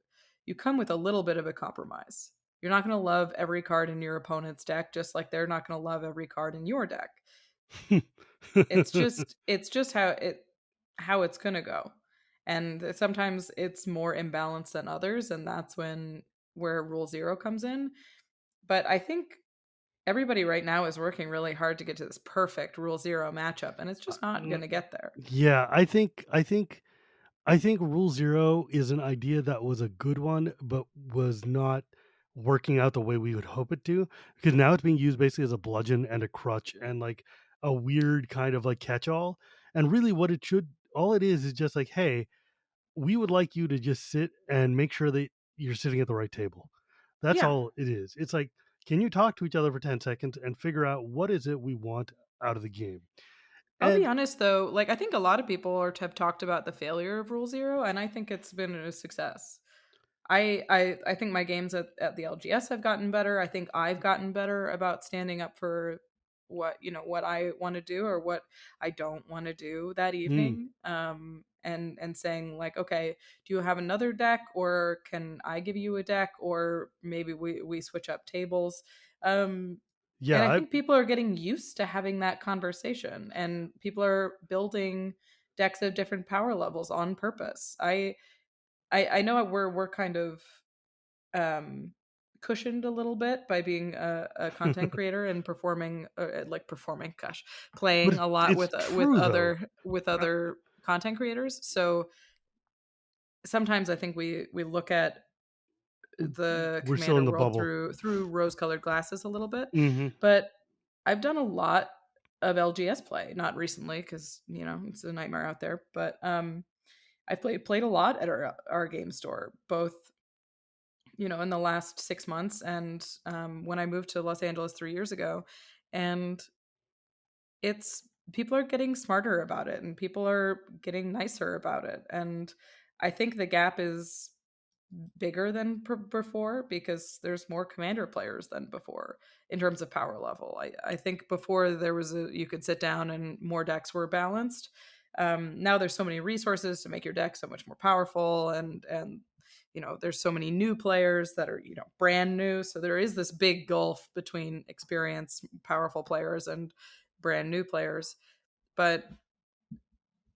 you come with a little bit of a compromise. You're not going to love every card in your opponent's deck, just like they're not going to love every card in your deck. It's just how it's going to go. And sometimes it's more imbalanced than others, and that's where rule 0 comes in. But I think everybody right now is working really hard to get to this perfect rule 0 matchup, and it's just not going Mm, to get there. yeah, I think Rule Zero is an idea that was a good one, but was not working out the way we would hope it to. Because now it's being used basically as a bludgeon and a crutch and like a weird kind of like catch all. And really, what it should, all it is just like, hey, we would like you to just sit and make sure that you're sitting at the right table. That's Yeah. all it is. It's like, can you talk to each other for 10 seconds and figure out what is it we want out of the game? I'll be And honest though, like I think a lot of people have talked about the failure of rule 0, and I think it's been a success. I think my games at the LGS have gotten better. I think I've gotten better about standing up for what I want to do or what I don't want to do that mm, evening. And saying like, okay, do you have another deck, or can I give you a deck, or maybe we switch up tables. Um, and yeah, I I, think people are getting used to having that conversation, and people are building decks of different power levels on purpose. I know we're kind of um, cushioned a little bit by being a content creator and performing, gosh, but playing a lot it's true though. with Uh, other content creators. So sometimes I think we look at the we're still in commander the world bubble. through rose colored glasses a little bit. Mhm. But I've done a lot of LGS play, not recently because it's a nightmare out there. But I've played a lot at our game store, both in the last 6 months, and when I moved to Los Angeles 3 years ago. And it's people are getting smarter about it, and people are getting nicer about it. And I think the gap is bigger than before because there's more commander players than before in terms of power level. I think before there was you could sit down and more decks were balanced. Now there's so many resources to make your deck so much more powerful, and there's so many new players that are brand new. So there is this big gulf between experienced powerful players and brand new players. But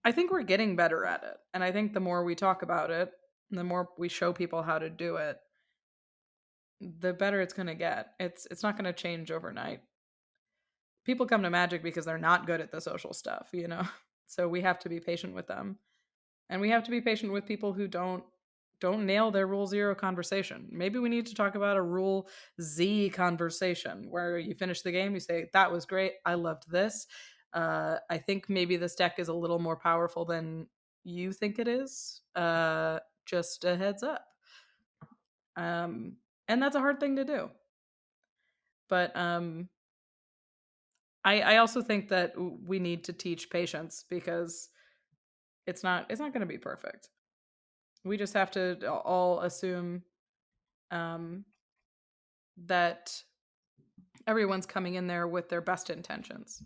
I think we're getting better at it. And I think the more we talk about it, the more we show people how to do it, the better it's going to get. It's not going to change overnight. People come to Magic because they're not good at the social stuff. So we have to be patient with them. And we have to be patient with people who don't nail their rule 0 conversation. Maybe we need to talk about a rule Z conversation where you finish the game, you say, that was great. I loved this. I think maybe this deck is a little more powerful than you think it is. Just a heads up. And that's a hard thing to do. But I also think that we need to teach patience because it's not going to be perfect. We just have to all assume um, that everyone's coming in there with their best intentions.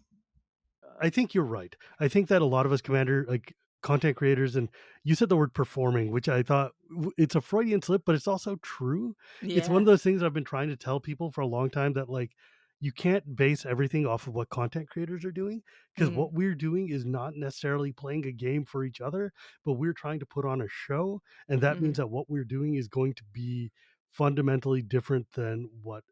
I think you're right. I think that a lot of us commander like content creators and you said the word performing, which I thought it's a Freudian slip, but it's also true. It's one Yeah. of those things I've been trying to tell people for a long time that like you can't base everything off of what content creators are doing because Mm, what we're doing is not necessarily playing a game for each other, but we're trying to put on a show, and that means mhm. that what we're doing is going to be fundamentally different than what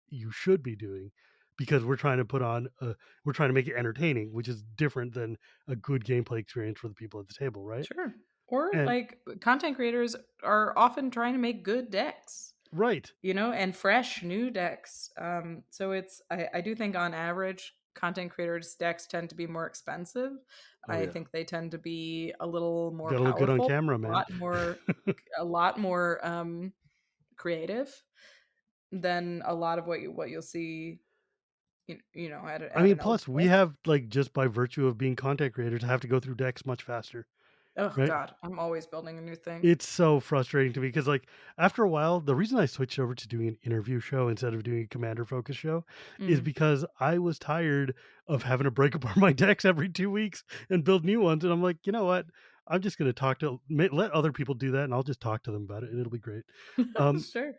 you should be doing because we're trying to make it entertaining, which is different than a good gameplay experience for the people at the table, right? Sure. Or And like content creators are often trying to make good decks, right. and fresh new decks. So I do think on average, content creators' decks tend to be more expensive. Oh I yeah. think they tend to be a little more Gotta look good on powerful, camera, a man. lot more, a lot more creative than a lot of what you'll see, at I at mean, an plus we LGS. have like just by virtue of being content creators have to go through decks much faster, Oh right? God, I'm always building a new thing. It's so frustrating to me because, like, after a while, the reason I switched over to doing an interview show instead of doing a commander focus show is Mm. because I was tired of having to break apart my decks every 2 weeks and build new ones. And I'm like, you know what? I'm just going to let other people do that, and I'll just talk to them about it, and it'll be great. Um, Sure.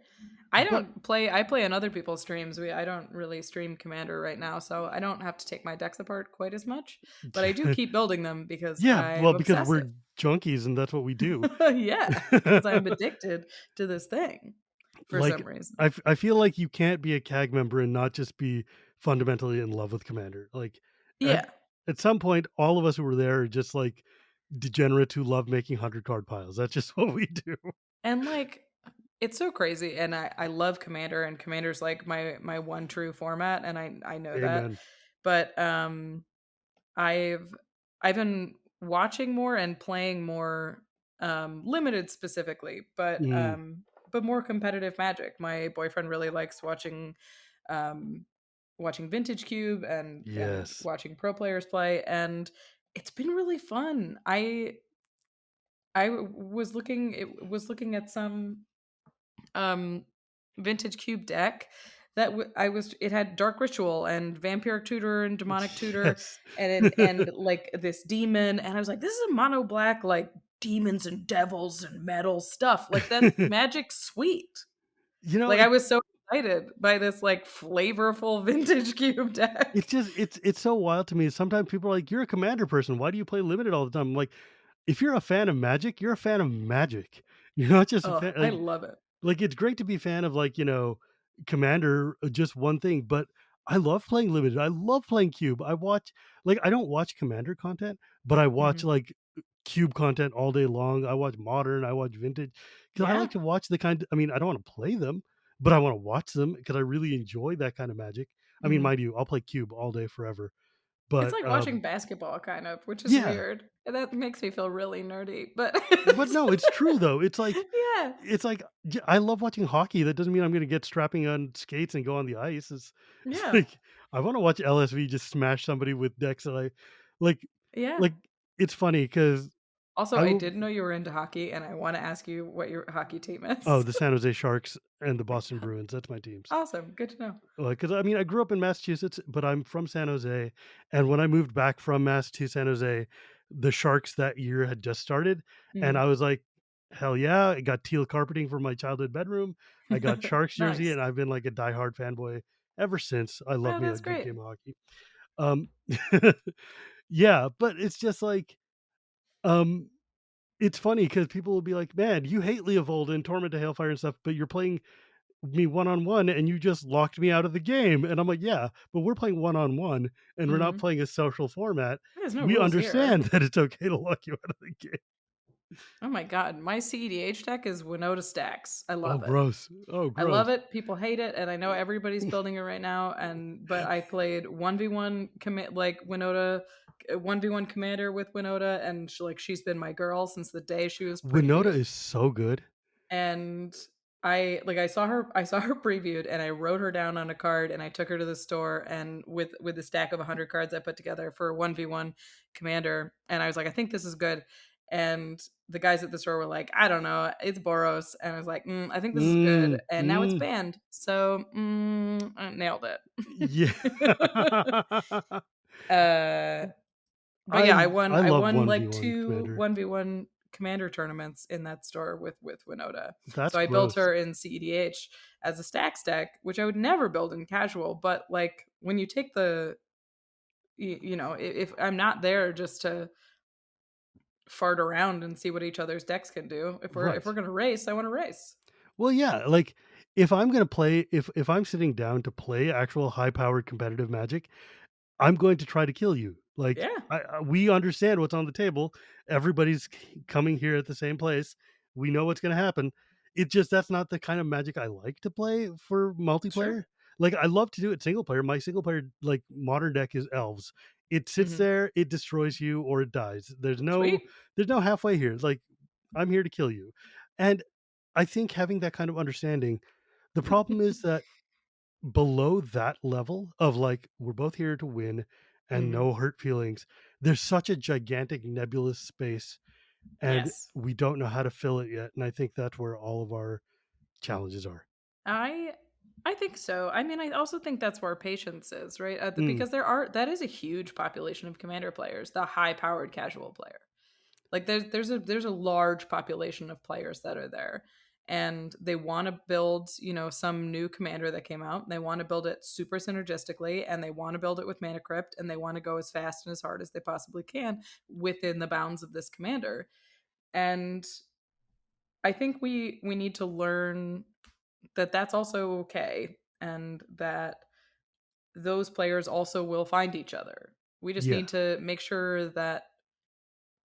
but I play on other people's streams. I don't really stream Commander right now, so I don't have to take my decks apart quite as much. But I do keep building them because yeah, I'm well, because we're obsessive. junkies, and that's what we do. Yeah, because I'm addicted to this thing for Like some reason. I feel like you can't be a CAG member and not just be fundamentally in love with Commander. Like at Yeah. at some point, all of us who were there are just like degenerates who love making 100 card piles. That's just what we do. And like it's so crazy and I love Commander and Commander's like my one true format and I know that. Amen. But I've I've been watching more and playing more limited specifically, Mm, but more competitive Magic. My boyfriend really likes um watching Vintage Cube and yes. watching pro players play and it's been really fun. Was looking at some um vintage cube deck I was it had dark ritual and vampiric tutor and demonic tutor Yes. and like this demon and I was like this is a mono black like demons and devils and metal stuff like that magic sweet you know, like I it was so excited by this like flavorful vintage cube it's deck. just it's so wild to me. Sometimes people are like, "You're a Commander person. Why do you play limited all the time?" I'm like, if you're a fan of Magic, you're a fan of Magic. You're not just a Oh, fan. I love it. Like, it's great to be a fan of, like, Commander, just one thing, but I love playing Limited. I love playing Cube. I don't watch Commander content, but I watch, Hmm. like, Cube content all day long. I watch Modern, I watch Vintage, because I Yeah. like to watch I mean, I don't wanna play them, but I wanna watch them because I really enjoy that kind of Magic. I mean, Hmm. mind you, I'll play Cube all day forever, It's but, like watching basketball kind of, which is yeah. weird. And that makes me feel really nerdy, but But no, it's true though. yeah. I love watching hockey. That doesn't mean I'm gonna get strapping on skates and go on the ice. It's Yeah. like I wanna watch LSV just smash somebody with decks that I like Yeah. like, it's funny because Also, I I will didn't know you were into hockey, and I wanna ask you what your hockey team oh, is. the San Jose Sharks and the Boston Bruins, that's my teams. Awesome, good to know. Because I mean, I grew up in Massachusetts, but I'm from San Jose, and when I moved back from Mass to San Jose, the Sharks that year had just started, and Mm. I was like, "Hell yeah!" I got teal carpeting for my childhood bedroom. I got Sharks jersey, Nice. and I've been like a diehard fanboy ever since. I love Oh, me a that's good great. game of hockey. Um, yeah, but it's just like, um, it's funny because people will be like, "Man, you hate Leovold and Torment to Hailfire and stuff, but you're playing me one on one and you just locked me out of the game." And I'm like, yeah, but we're playing one on one and we're not Mhm. playing a social format. There's no We rules here. understand that it's okay to lock you out of the game. Oh my god, my CEDH deck is Winota Stacks. I Oh, love it. gross. Oh, I love gross. it. People hate it, and I know everybody's building it right now. But I played 1v1 commit like Winota, 1v1 commander with Winota, and she's been my girl since the day she was Winota previewed. is so good. And I saw her previewed, and I wrote her down on a card, and I took her to the store, and with a stack of 100 cards I put together for a 1v1 commander, and I was like, I think this is good. And the guys at the store were like, I don't know, it's Boros, and I was like, I think this is good, Mm, and now it's mm, banned, so I nailed yeah. it. uh, but yeah, I I love won like 1v1 two commander. 1v1 commander tournaments in that store with Winota. That's So I built gross. her in CEDH as a stacks deck, which I would never build in casual. But like when you take if I'm not there just to fart around and see what each other's decks can do, if we're Right. gonna race, I want to race. Well, yeah, like if I'm gonna play, if I'm sitting down to play actual high powered competitive Magic, I'm going to try to kill you. Like, Yeah. we understand what's on the table. Everybody's coming here at the same place. We know what's going to happen. It just that's not the kind of Magic I like to play for Sure. multiplayer. Like, I love to do it single player. My single player like modern deck is elves. It sits Hmm. there, it destroys you, or it dies. Sweet. There's no halfway here. Like, I'm here to kill you, and I think having that kind of understanding. The problem is that below that level of like we're both here to win and Hmm. no hurt feelings, there's such a gigantic nebulous space and Yes. we don't know how to fill it yet, and I think that's where all of our challenges are. I I think so. I mean, I also think that's where patience is, right? Mm, Because that is a huge population of commander players, the high-powered casual player. Like there's a large population of players that are there, and they want to build, some new commander that came out, and they want to build it super synergistically, and they want to build it with mana crypt, and they want to go as fast and as hard as they possibly can within the bounds of this commander. And I think we need to learn that that's also okay, and that those players also will find each other. We just Yeah, need to make sure that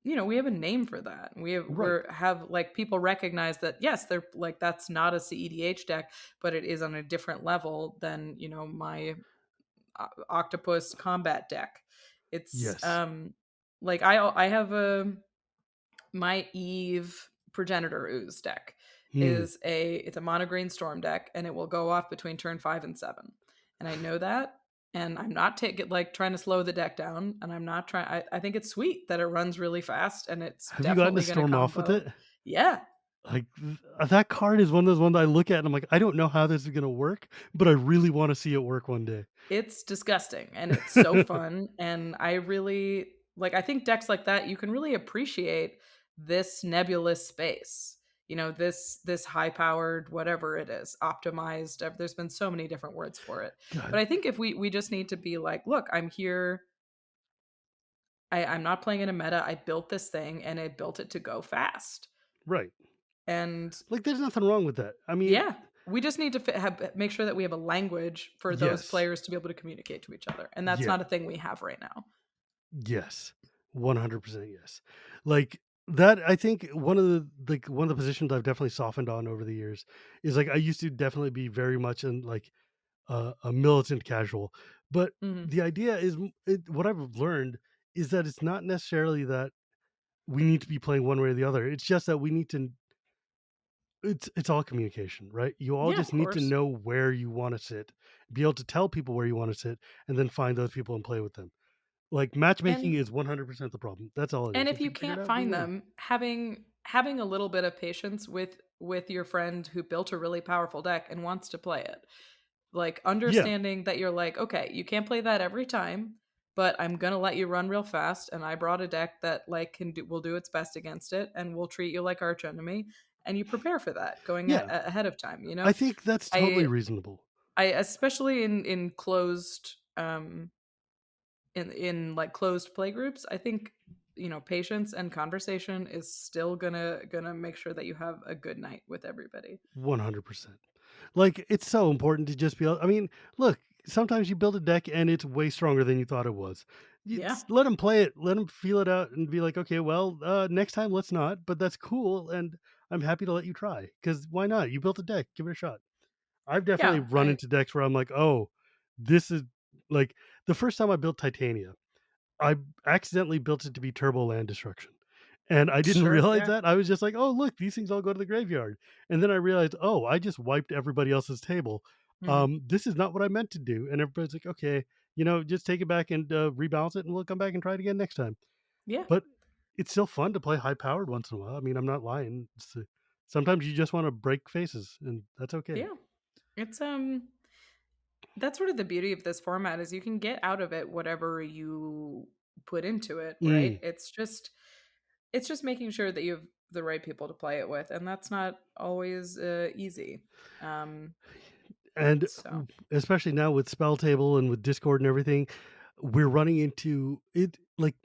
we have a name for that. right. Have like people recognize that yes, they're like that's not a CEDH deck, but it is on a different level than my octopus combat deck. It's Yes. like I have a my Eve Progenitor Ooze deck Hmm. it's a mono green storm deck, and it will go off between turn 5 and 7. And I know that, and I'm not like trying to slow the deck down, and I'm not trying. I think it's sweet that it runs really fast, and it's Have you gotten to definitely going to storm off with combo. it? Yeah, Like that card is one of those ones I look at and I'm like, I don't know how this is gonna work, but I really want to see it work one day. it's disgusting, and it's so fun, and I really I think decks like that you can really appreciate this nebulous space. This high powered whatever it is, optimized. There's been so many different words for it, but God, I think if we just need to be like, look, I'm here. I'm not playing in a meta. I built this thing, and I built it to go fast. right. And Like there's nothing wrong with that. I mean, yeah, we just need to make sure that we have a language for those yes. players to be able to communicate to each other, and that's Yeah. not a thing we have right now. Yes. 100% yes. Like that I think one of the positions I've definitely softened on over the years is like I used to definitely be very much in like a militant casual. But Mhm. the idea is what I've learned is that it's not necessarily that we need to be playing one way or the other. It's just that we need to it's all communication, right? You all Yeah, of just need to course. know where you want to sit, be able to tell people where you want to sit, and then find those people and play with them. Like matchmaking And is 100% the problem. That's all it and is. if If you you figure it can't out, you find win. them, having a little bit of patience with your friend who built a really powerful deck and wants to play it. Like Yeah, understanding that you're like, okay, you can't play that every time, but I'm gonna let you run real fast, and I brought a deck that will do its best against it, and will treat you like arch enemy, and you prepare for that going yeah. ahead of time. I think that's totally I reasonable. I especially in closed in like closed play groups, I think patience and conversation is still gonna make sure that you have a good night with everybody. 100%. Like it's so important to just be able, I mean, look, sometimes you build a deck and it's way stronger than you thought it was. Yeah, Let them play it, let them feel it out and be like, okay, well, next time let's not, but that's cool. And I'm happy to let you try because why not? You built a deck, give it a shot. I've definitely yeah, run into decks where I'm like, oh, this is like the first time I built Titania. I accidentally built it to be turbo land destruction. And I didn't sure, realize yeah, that. I was just like, "Oh, look, these things all go to the graveyard." And then I realized, "Oh, I just wiped everybody else's table. hmm, This is not what I meant to do." And everybody's like, "Okay, just take it back and rebalance it, and we'll come back and try it again next time." yeah, But it's still fun to play high powered once in a while. I mean, I'm not lying. Sometimes you just want to break faces, and that's okay. yeah. It's that's sort of the beauty of this format is you can get out of it whatever you put into it, right? Mm. It's just making sure that you have the right people to play it with, and that's not always easy. Um, And so especially now with Spell Table and with Discord and everything, we're running into it like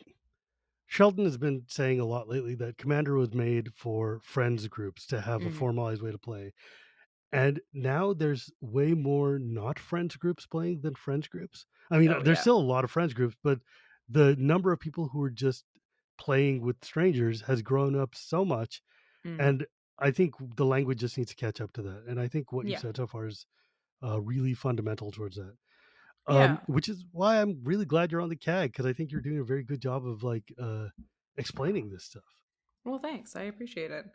Sheldon has been saying a lot lately that Commander was made for friends groups to have a mhm. formalized way to play. And now there's way more not friends groups playing than friends groups. I mean, Oh there's yeah. still a lot of friends groups, but the number of people who are just playing with strangers has grown up so much. Mhm. And I think the language just needs to catch up to that. And I think what you Yeah. said so far is really fundamental towards that. Yeah. Which is why I'm really glad you're on the CAG because I think you're doing a very good job of like explaining this stuff. Well, thanks. I appreciate it.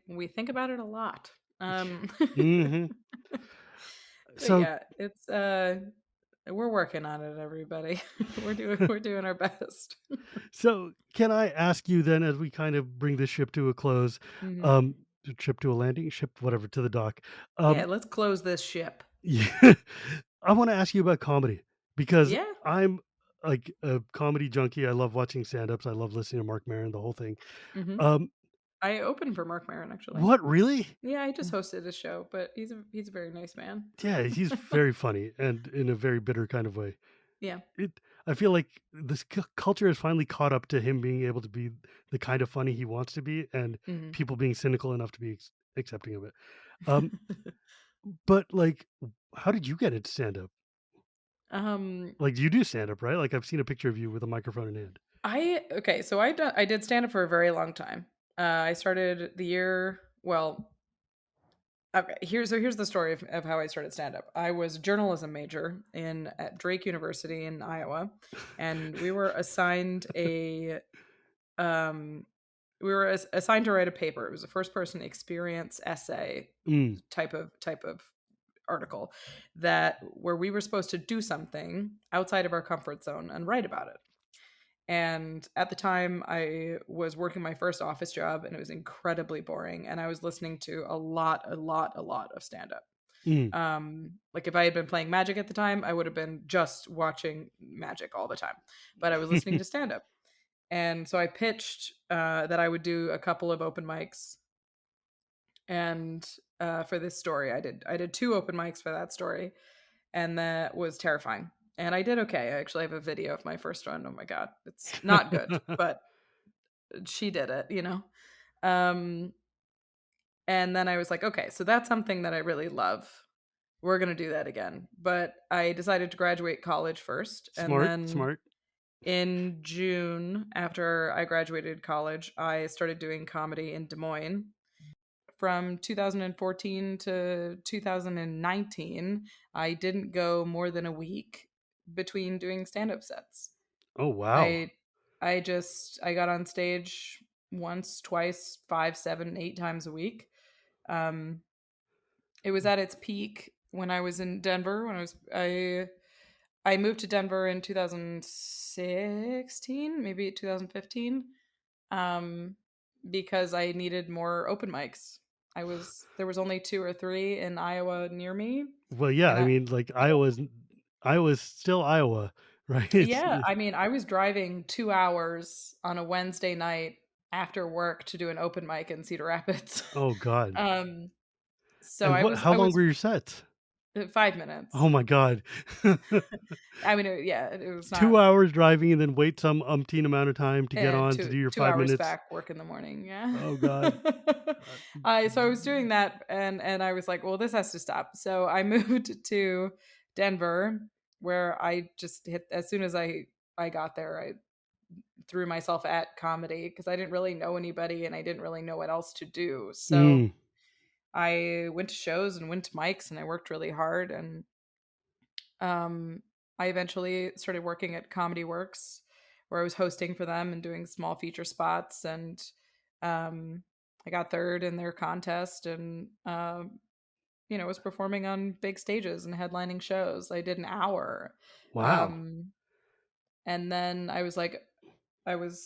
We think about it a lot. Hmm. But So, yeah, it's we're working on it, everybody. We're doing our best. so can I ask you then, as we kind of bring this ship to a close, Mhm. um, ship to a landing, ship whatever to the dock? Yeah, Um, let's close this ship. yeah, I want to ask you about comedy because Yeah. I'm like a comedy junkie. I love watching stand-ups. I love listening to Mark Maron, the whole thing. Hmm. Um, I opened for Mark Maron actually. what really? Yeah, I just hosted a show, but he's a very nice man. Yeah, he's very funny and in a very bitter kind of way. Yeah. It I feel like this culture has finally caught up to him being able to be the kind of funny he wants to be, and Hmm. people being cynical enough to be accepting of it. Um, but like, how did you get into stand up? um, Like, you do stand up, right? Like, I've seen a picture of you with a microphone in hand. I okay, so I did stand up for a very long time. I started the year well. Okay, here's the story of how I started stand up. I was a journalism major in at Drake University in Iowa, and um we were assigned to write a paper. It was a first person experience essay Mm, type of article that where we were supposed to do something outside of our comfort zone and write about it. And at the time, I was working my first office job and it was incredibly boring. And I was listening to a lot of stand up. mm. Like if I had been playing Magic at the time, I would have been just watching Magic all the time. But I was listening to stand up. And so I pitched that I would do a couple of open mics. And for this story, I did two open mics for that story, and that was terrifying. And I did okay. I actually have a video of my first one. Oh my god, it's not good, but she did it. Um, and then I was like, okay, so that's something that I really love. We're gonna do that again. But I decided to graduate college first, and Smart, then smart. in June, after I graduated college, I started doing comedy in Des Moines. From 2014 to 2019, I didn't go more than a week between doing stand-up sets. Oh, wow. I I got on stage once, twice, five, seven, 8 times a week. Um, it was at its peak when I was in Denver. I moved to Denver in 2016, maybe 2015, um, because I needed more open mics. There was only two or three in Iowa near me, Well, yeah, and I I mean, like, Iowa's still Iowa, right? It's yeah, I mean, I was driving 2 hours on a Wednesday night after work to do an open mic in Cedar Rapids. oh god. um, so And I what was how I long was were your sets? 5 minutes. Oh my god. I mean, yeah, it was 2 not. hours driving and then wait some umpteen amount of time to get And on to two do your two 5 hours minutes. back, work in the morning. Yeah. Oh god. Uh, So I was doing that, and I was like, well, this has to stop. So I moved to Denver, where I just hit as soon as I got there. I threw myself at comedy because I didn't really know anybody and I didn't really know what else to do. So mm, I went to shows and went to mics and I worked really hard, and um, I eventually started working at Comedy Works, where I was hosting for them and doing small feature spots. And um, I got third in their contest, and was performing on big stages and headlining shows. I did an hour, wow. um, and then I was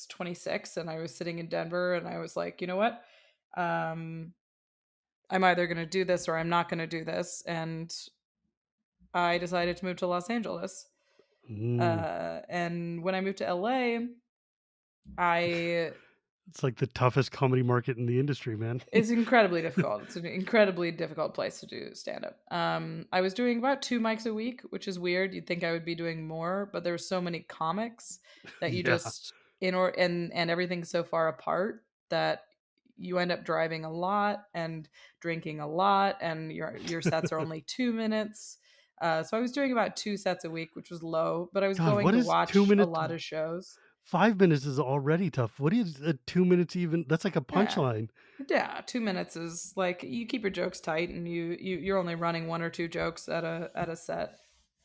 26, and I was sitting in Denver, and I was like, you know what? Um, I'm either going to do this or I'm not going to do this, and I decided to move to Los Angeles. Mm. And when I moved to LA, I It's like the toughest comedy market in the industry, man. it's incredibly difficult. It's an incredibly difficult place to do stand up. I was doing about two mics a week, which is weird. You'd think I would be doing more, but there were so many comics that you Yeah. just and everything's so far apart that you end up driving a lot and drinking a lot, and your sets are only 2 minutes. So I was doing about two sets a week, which was low, but I was God, going what to is 2 watch a minutes? lot of shows. 5 minutes is already tough. What is 2 minutes even? That's like a Yeah. punchline. Yeah, 2 minutes is like you keep your jokes tight, and you're only running one or two jokes at a set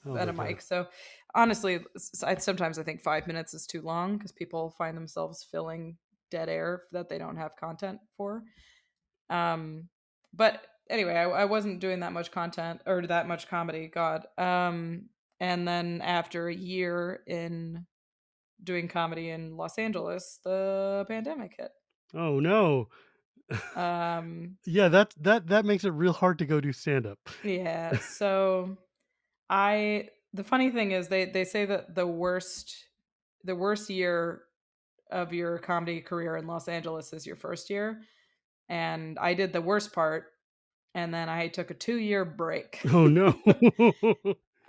Oh at my a god. mic. So honestly, sometimes I think 5 minutes is too long because people find themselves filling dead air that they don't have content for. Um, but anyway, I wasn't doing that much content or that much comedy. God. And then after a year in doing comedy in Los Angeles, the pandemic hit. Oh no. Um, Yeah, that makes it real hard to go do stand up. Yeah, so I The funny thing is they say that the worst year of your comedy career in Los Angeles is your first year, and I did the worst part, and then I took a 2-year break. Oh no.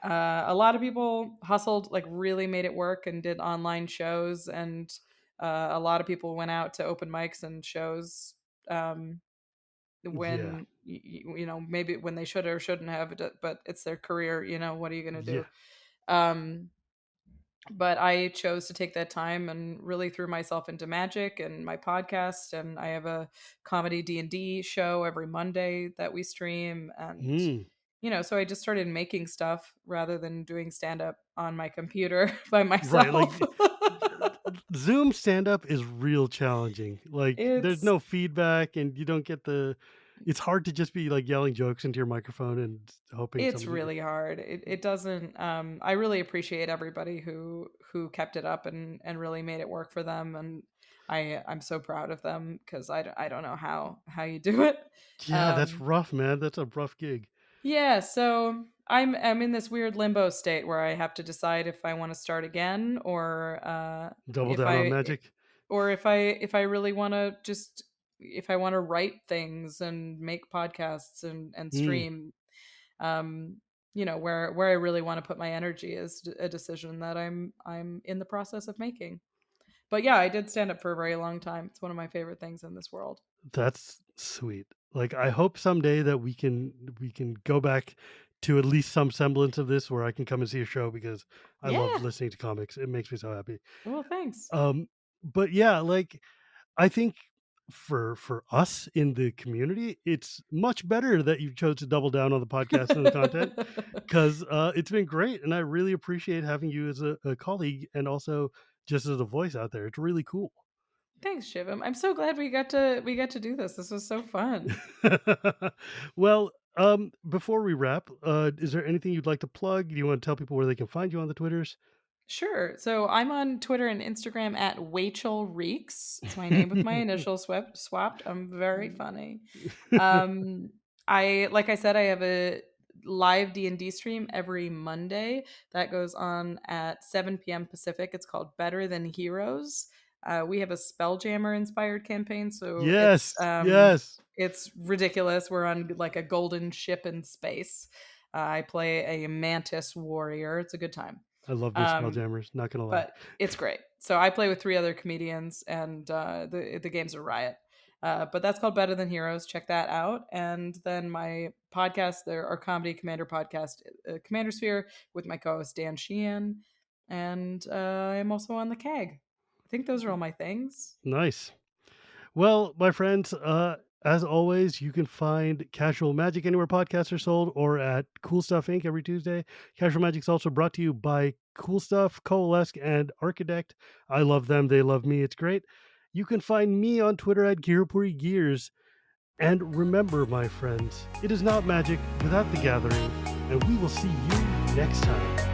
A lot of people hustled, like really made it work and did online shows, and a lot of people went out to open mics and shows um, Yeah. when maybe when they should or shouldn't have, but it's their career. What are you gonna Yeah. do? Um, but I chose to take that time and really threw myself into magic and my podcast, and I have a comedy D&D show every Monday that we stream, and Mm. so I just started making stuff rather than doing stand up on my computer by Right. myself. Zoom stand up is real challenging. Like there's it's no feedback and you don't get the it's hard to just be like yelling jokes into your microphone and hoping it's somebody really hard. It doesn't I really appreciate everybody who kept it up and really made it work for them, and I'm so proud of them because I don't know how you do it. Yeah, that's Um rough, man. That's a rough gig. Yeah, so I'm in this weird limbo state where I have to decide if I want to start again, or Double if down on I magic. or if I really want to just if I want to write things and make podcasts and Mm, stream. um where I really want to put my energy is a decision that I'm in the process of making. But yeah, I did stand up for a very long time. It's one of my favorite things in this world. that's sweet. Like I hope someday that we can go back to at least some semblance of this where I can come and see a show because I love Yeah. listening to comics. It makes me so happy. Well, thanks. Um but yeah, like I think for us in the community, it's much better that you chose to double down on the podcast and the content because it's been great, and I really appreciate having you as a colleague and also just as a voice out there. It's really cool. Thanks, Shivam. I'm so glad we got to do this. This was so fun. Well, before we wrap, is there anything you'd like to plug? Do you want to tell people where they can find you on the Twitters? Sure. So I'm on Twitter and Instagram at Wachel Reeks. It's my name with my initials swapped. I'm very funny. Um, like I said, I have a live D&D stream every Monday that goes on at 7 p.m. Pacific. It's called Better Than Heroes. We have a Spelljammer inspired campaign, so it's Yes, um, yes. it's ridiculous. We're on like a golden ship in space. I play a mantis warrior. It's a good time. I love me Um, Spelljammers, not gonna lie. but it's great. So I play with 3 other comedians, and the game's a riot. But that's called Better Than Heroes. Check that out. And then my podcast, there our Comedy Commander podcast, Commander Sphere, with my co-host Dan Sheehan, and I'm also on the CAG. I think those are all my things. Nice. Well, my friends, as always, you can find Casual Magic anywhere podcasts are sold or at Cool Stuff Inc. every Tuesday. Casual Magic's also brought to you by Cool Stuff, Coalesce, and Architect. I love them. They love me. It's great. You can find me on Twitter at Gearpuri Gears. And remember, my friends, it is not magic without the gathering, and we will see you next time.